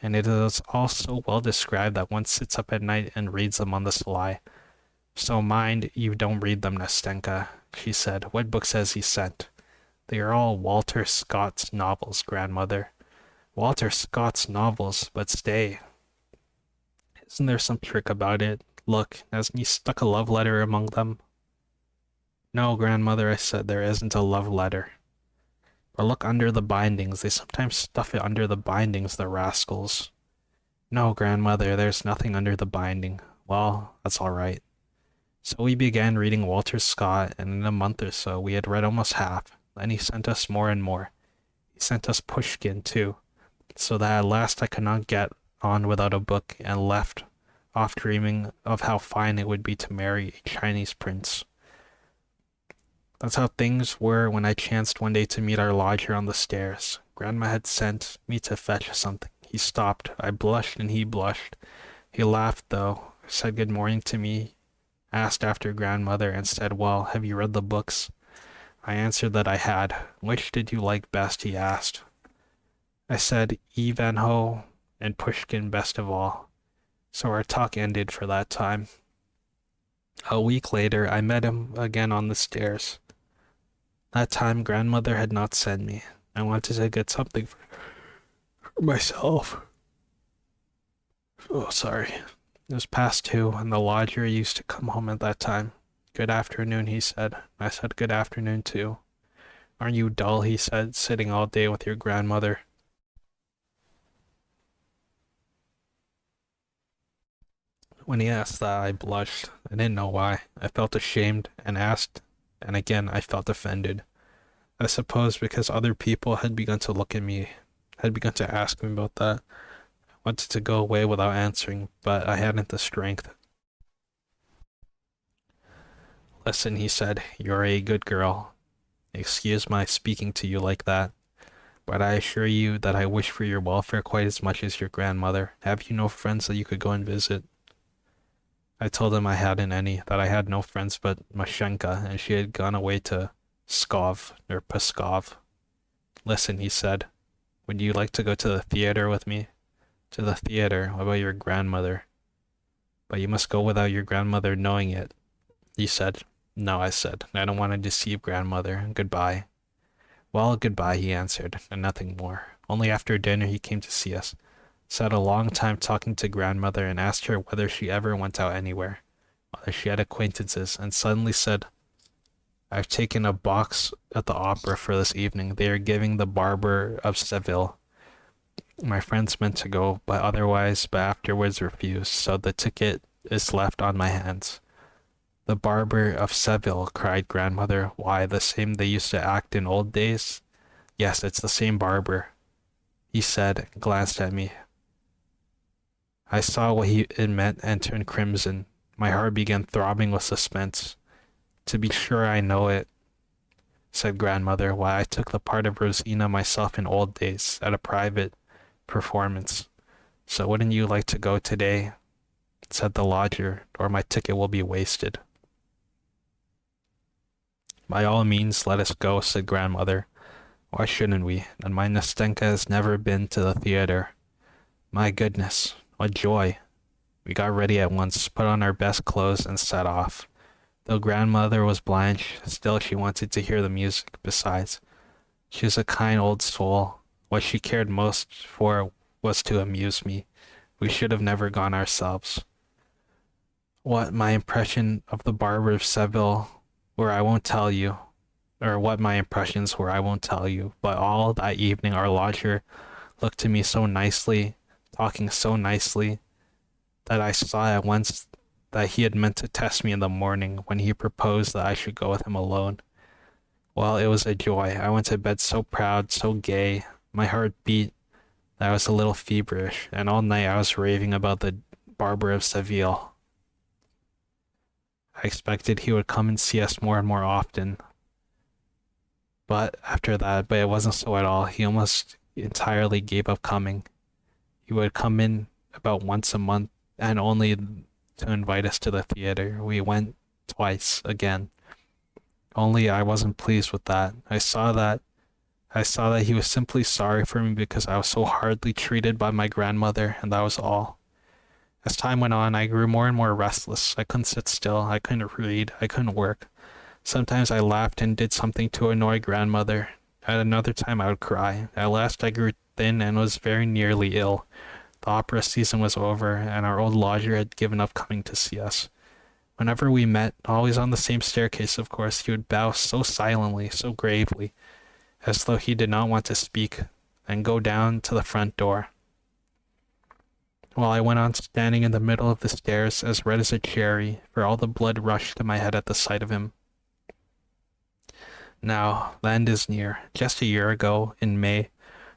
and it is all so well described that one sits up at night and reads them on the sly. So mind you don't read them, Nastenka, she said. What books has he sent? They are all Walter Scott's novels, grandmother. Walter Scott's novels, but stay. Isn't there some trick about it? Look, hasn't he stuck a love letter among them? No, grandmother, I said, there isn't a love letter. But look under the bindings. They sometimes stuff it under the bindings, the rascals. No, grandmother, there's nothing under the binding. Well, that's all right. So we began reading Walter Scott, and in a month or so we had read almost half. Then he sent us more and more. He sent us Pushkin, too, so that at last I could not get on without a book and left off dreaming of how fine it would be to marry a Chinese prince. That's how things were when I chanced one day to meet our lodger on the stairs. Grandma had sent me to fetch something. He stopped. I blushed and he blushed. He laughed, though, said good morning to me, asked after grandmother, and said, "Well, have you read the books?" I answered that I had. "Which did you like best?" he asked. I said Ivanhoe and Pushkin best of all. So our talk ended for that time. A week later, I met him again on the stairs. That time, grandmother had not sent me. I wanted to get something for myself. Oh, sorry. It was past 2, and the lodger used to come home at that time. "Good afternoon," he said. I said good afternoon too. "Aren't you dull?" he said, "sitting all day with your grandmother?" When he asked that, I blushed. I didn't know why. I felt ashamed and asked, and again I felt offended. I suppose because other people had begun to look at me, had begun to ask me about that. I wanted to go away without answering, but I hadn't the strength. "Listen," he said, "you're a good girl. Excuse my speaking to you like that, but I assure you that I wish for your welfare quite as much as your grandmother. Have you no friends that you could go and visit?" I told him I hadn't any, that I had no friends but Mashenka, and she had gone away to Pskov. "Listen," he said, "would you like to go to the theater with me?" "To the theater? What about your grandmother?" "But you must go without your grandmother knowing it," he said. "No," I said, "I don't want to deceive grandmother. Goodbye." "Well, goodbye," he answered, and nothing more. Only after dinner he came to see us, sat a long time talking to grandmother, and asked her whether she ever went out anywhere, whether she had acquaintances, and suddenly said, "I've taken a box at the opera for this evening. They are giving The Barber of Seville. My friends meant to go, but afterwards refused, so the ticket is left on my hands." "The Barber of Seville," cried grandmother. "Why, the same they used to act in old days?" "Yes, it's the same barber," he said, and glanced at me. I saw what it meant and turned crimson. My heart began throbbing with suspense. "To be sure I know it," said grandmother. "Why, I took the part of Rosina myself in old days, at a private performance. So wouldn't you like to go today?" said the lodger, "or my ticket will be wasted." "By all means, let us go," said grandmother. "Why shouldn't we? And my Nastenka has never been to the theater. My goodness, what joy!" We got ready at once, put on our best clothes, and set off. Though grandmother was blanched, still she wanted to hear the music. Besides, she was a kind old soul. What she cared most for was to amuse me. We should have never gone ourselves. What my impression of the Barber of Seville were, I won't tell you, or what my impressions were, I won't tell you, but all that evening our lodger looked to me so nicely, talking so nicely, that I saw at once that he had meant to test me in the morning when he proposed that I should go with him alone. Well, it was a joy. I went to bed so proud, so gay. My heart beat, that I was a little feverish, and all night I was raving about the Barber of Seville. I expected he would come and see us more and more often. But it wasn't so at all. He almost entirely gave up coming. He would come in about once a month, and only to invite us to the theater. We went twice again. Only I wasn't pleased with that. I saw that he was simply sorry for me because I was so hardly treated by my grandmother, and that was all. As time went on, I grew more and more restless. I couldn't sit still. I couldn't read. I couldn't work. Sometimes I laughed and did something to annoy grandmother. At another time I would cry. At last I grew thin and was very nearly ill. The opera season was over, and our old lodger had given up coming to see us. Whenever we met, always on the same staircase of course, he would bow so silently, so gravely, as though he did not want to speak, and go down to the front door, while I went on standing in the middle of the stairs, as red as a cherry, for all the blood rushed to my head at the sight of him. Now, the end is near. Just a year ago, in May,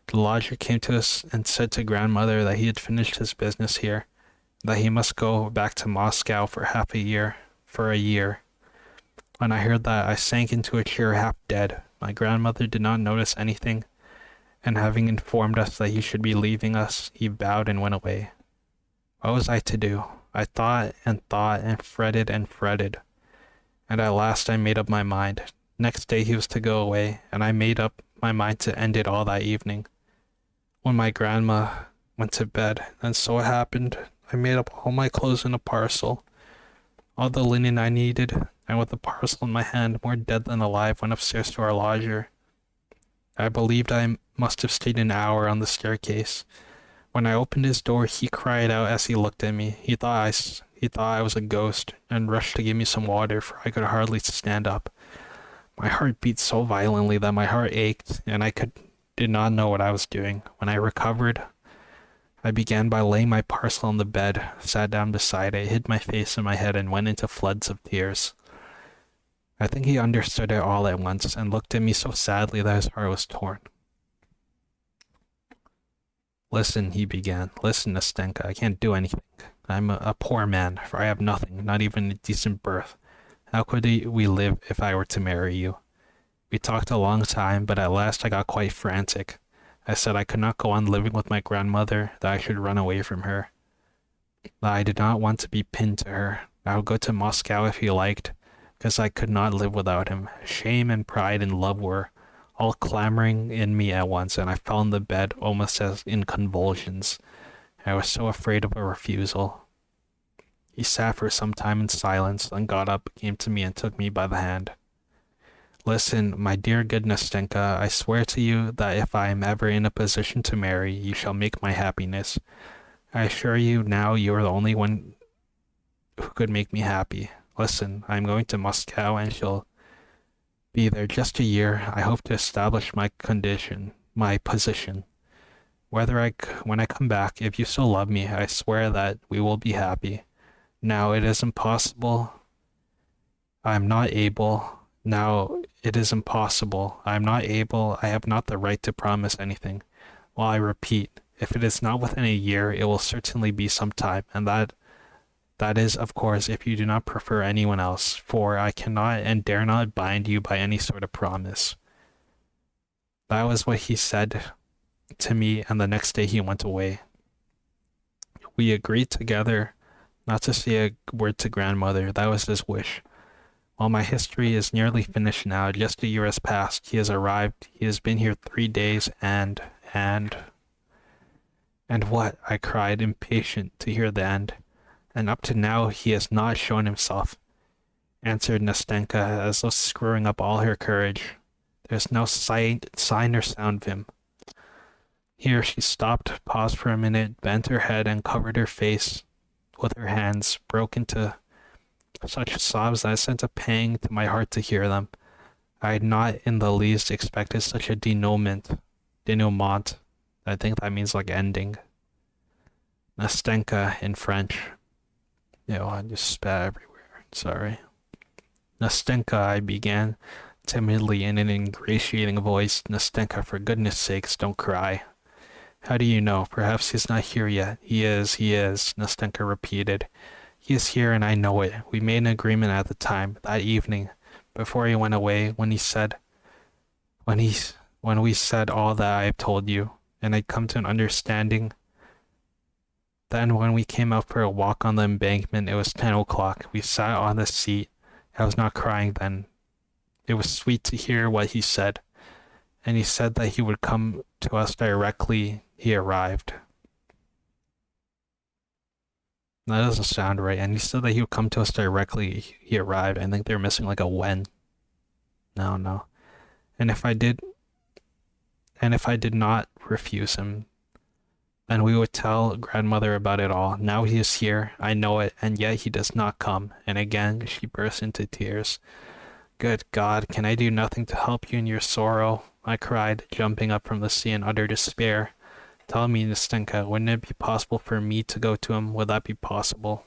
The lodger came to us and said to grandmother that he had finished his business here, that he must go back to Moscow for a year. When I heard that, I sank into a chair half dead. My grandmother did not notice anything, and having informed us that he should be leaving us, he bowed and went away. What was I to do? I thought and fretted, and at last I made up my mind. Next day he was to go away, and I made up my mind to end it all that evening. When my grandma went to bed, and so it happened, I made up all my clothes in a parcel, all the linen I needed, and with the parcel in my hand, more dead than alive, went upstairs to our lodger. I believed I must have stayed an hour on the staircase. When I opened his door, he cried out as he looked at me. He thought I was a ghost, and rushed to give me some water, for I could hardly stand up. My heart beat so violently that my heart ached, and did not know what I was doing. When I recovered, I began by laying my parcel on the bed, sat down beside it, hid my face in my head, and went into floods of tears. I think he understood it all at once, and looked at me so sadly that his heart was torn. Listen, he began. Listen, Nastenka, I can't do anything. I'm a poor man, for I have nothing, not even a decent birth. How could we live if I were to marry you? We talked a long time, but at last I got quite frantic. I said I could not go on living with my grandmother, that I should run away from her. That I did not want to be pinned to her. I would go to Moscow if he liked, because I could not live without him. Shame and pride and love were all clamoring in me at once, and I fell in the bed almost as in convulsions. I was so afraid of a refusal. He sat for some time in silence, then got up, came to me, and took me by the hand. Listen, my dear good Nastenka, I swear to you that if I am ever in a position to marry, you shall make my happiness. I assure you now you are the only one who could make me happy. Listen, I am going to Moscow and shall be there just a year. I hope to establish my position. When I come back, if you still love me, I swear that we will be happy. Now it is impossible. I am not able. Now it is impossible. I am not able. I have not the right to promise anything. Well, I repeat, if it is not within a year, it will certainly be some time, and that is, of course, if you do not prefer anyone else, for I cannot and dare not bind you by any sort of promise. That was what he said to me, and the next day he went away. We agreed together not to say a word to grandmother. That was his wish. While my history is nearly finished now, just a year has passed. He has arrived. He has been here 3 days, and what? I cried, impatient to hear the end. And up to now he has not shown himself, answered Nastenka, as though screwing up all her courage. There's no sign or sound of him. Here she stopped, paused for a minute, bent her head, and covered her face with her hands, broke into such sobs that it sent a pang to my heart to hear them. I had not in the least expected such a denouement. I think that means like ending. Nastenka in French. I just spat everywhere. Sorry. Nastenka, I began timidly in an ingratiating voice. Nastenka, for goodness sakes, don't cry. How do you know? Perhaps he's not here yet. He is, Nastenka repeated. He is here, and I know it. We made an agreement at the time, that evening, before he went away, when we said all that I have told you, and I'd come to an understanding. Then when we came out for a walk on the embankment, it was 10 o'clock. We sat on the seat. I was not crying then. It was sweet to hear what he said, and he said that he would come to us directly he arrived. That doesn't sound right. And he said that he would come to us directly he arrived. I think they're missing like a when. No. And if I did not refuse him, then we would tell grandmother about it all. Now he is here, I know it, and yet he does not come. And again she burst into tears. Good God, can I do nothing to help you in your sorrow? I cried, jumping up from the sea in utter despair. Tell me, Nastenka, wouldn't it be possible for me to go to him? Would that be possible?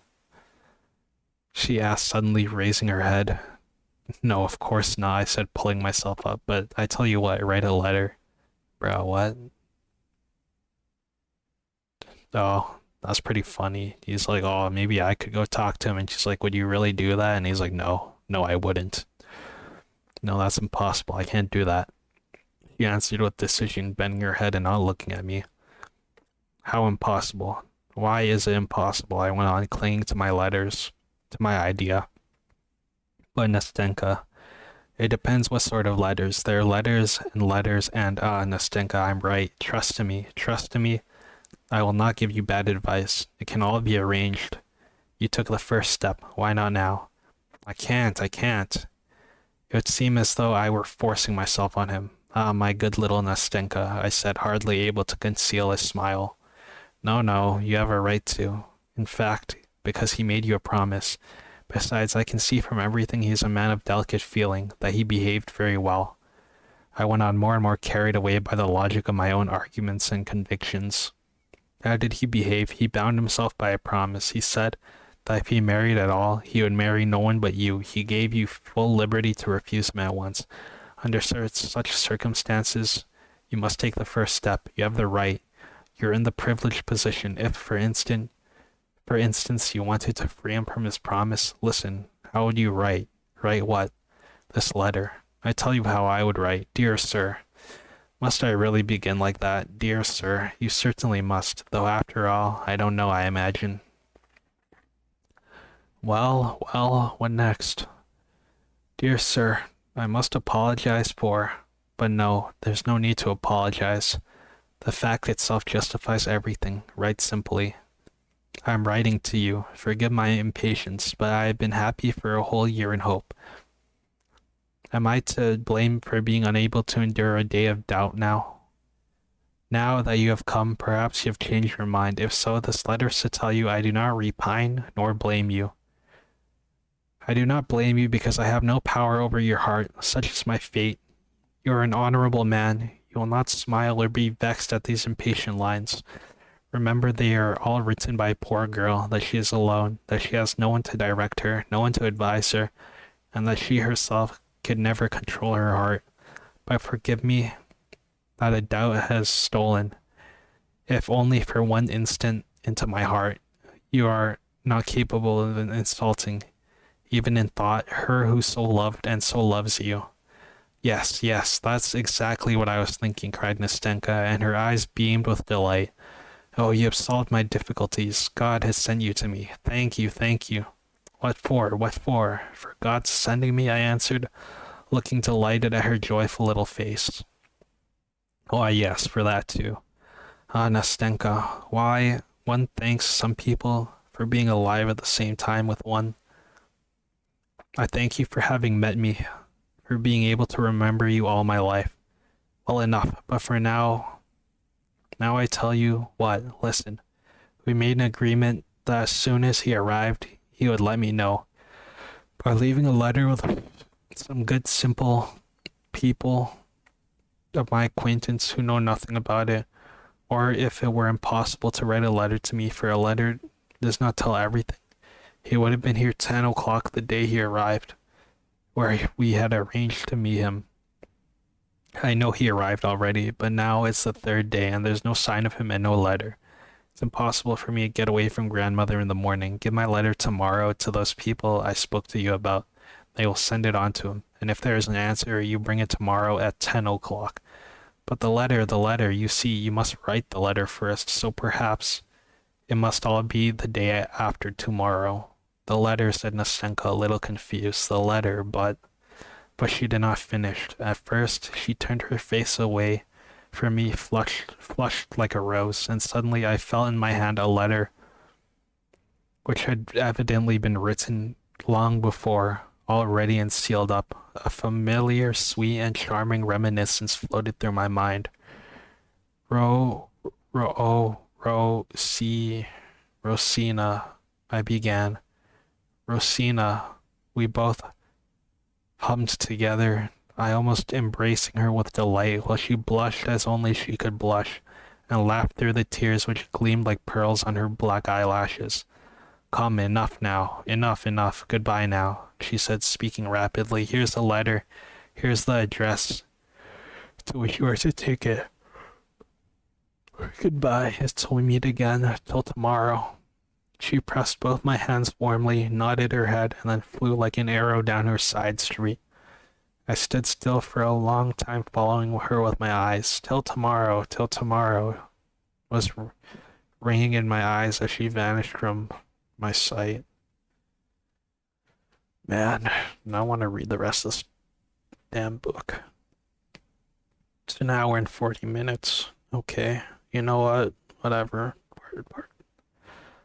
She asked, suddenly raising her head. No, of course not, I said, pulling myself up. But I tell you what, write a letter. Bro, what? Oh, that's pretty funny. He's like, oh, maybe I could go talk to him. And she's like, would you really do that? And he's like, no, I wouldn't. No, that's impossible. I can't do that. She answered with decision, bending her head and not looking at me. How impossible? Why is it impossible? I went on, clinging to my letters, to my idea. But Nastenka, it depends what sort of letters. There are letters, and Nastenka, I'm right. Trust in me. Trust in me. I will not give you bad advice. It can all be arranged. You took the first step. Why not now? I can't. It would seem as though I were forcing myself on him. Ah, my good little Nastenka, I said, hardly able to conceal a smile. No, you have a right to. In fact, because he made you a promise. Besides, I can see from everything he is a man of delicate feeling, that he behaved very well. I went on more and more carried away by the logic of my own arguments and convictions. How did he behave? He bound himself by a promise. He said that if he married at all, he would marry no one but you. He gave you full liberty to refuse him at once. Under such circumstances, you must take the first step. You have the right. You're in the privileged position. If, for instance, you wanted to free him from his promise, listen, how would you write? Write what? This letter. I tell you how I would write. Dear sir. Must I really begin like that? Dear sir, you certainly must, though after all, I don't know, I imagine. Well, what next? Dear sir, I must apologize for... But no, there's no need to apologize. The fact itself justifies everything, right simply. I'm writing to you. Forgive my impatience, but I have been happy for a whole year in hope. Am I to blame for being unable to endure a day of doubt now? Now that you have come, perhaps you have changed your mind. If so, this letter is to tell you I do not repine nor blame you. I do not blame you because I have no power over your heart. Such is my fate. You are an honorable man. You will not smile or be vexed at these impatient lines. Remember, they are all written by a poor girl, that she is alone, that she has no one to direct her, no one to advise her, and that she herself could never control her heart. But forgive me that a doubt has stolen, if only for one instant, into my heart. You are not capable of insulting, even in thought, her who so loved and so loves you. Yes, that's exactly what I was thinking, cried Nastenka, and her eyes beamed with delight. Oh, you have solved my difficulties. God has sent you to me. Thank you. What for? For God's sending me, I answered, looking delighted at her joyful little face. Why, yes, for that too. Ah, Nastenka, why, one thanks some people for being alive at the same time with one. I thank you for having met me, for being able to remember you all my life. Well enough, but for now I tell you what, listen. We made an agreement that as soon as he arrived, he would let me know. By leaving a letter with some good simple people of my acquaintance who know nothing about it, or if it were impossible to write a letter to me, for a letter does not tell everything. He would have been here 10 o'clock the day he arrived, where we had arranged to meet him. I know he arrived already, but now it's the third day and there's no sign of him and no letter. It's impossible for me to get away from grandmother in the morning. Give my letter tomorrow to those people I spoke to you about. They will send it on to him, and if there is an answer, you bring it tomorrow at 10 o'clock. But the letter, you see, you must write the letter first, so perhaps it must all be the day after tomorrow. The letter, said Nastenka, a little confused. The letter, but she did not finish. At first, she turned her face away from me, flushed like a rose, and suddenly I felt in my hand a letter which had evidently been written long before, all ready and sealed up. A familiar, sweet, and charming reminiscence floated through my mind. Rosina, I began. Rosina, we both hummed together, I almost embracing her with delight, while she blushed as only she could blush, and laughed through the tears which gleamed like pearls on her black eyelashes. Come, enough now. Enough. Goodbye now, she said, speaking rapidly. Here's the letter. Here's the address to which you are to take it. Goodbye, till we meet again, till tomorrow. She pressed both my hands warmly, nodded her head, and then flew like an arrow down her side street. I stood still for a long time, following her with my eyes. Till tomorrow, was ringing in my eyes as she vanished from my sight. Man, I want to read the rest of this damn book. It's an hour and 40 minutes. Okay, you know what? Whatever.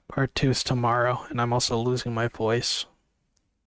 Part two is tomorrow, and I'm also losing my voice.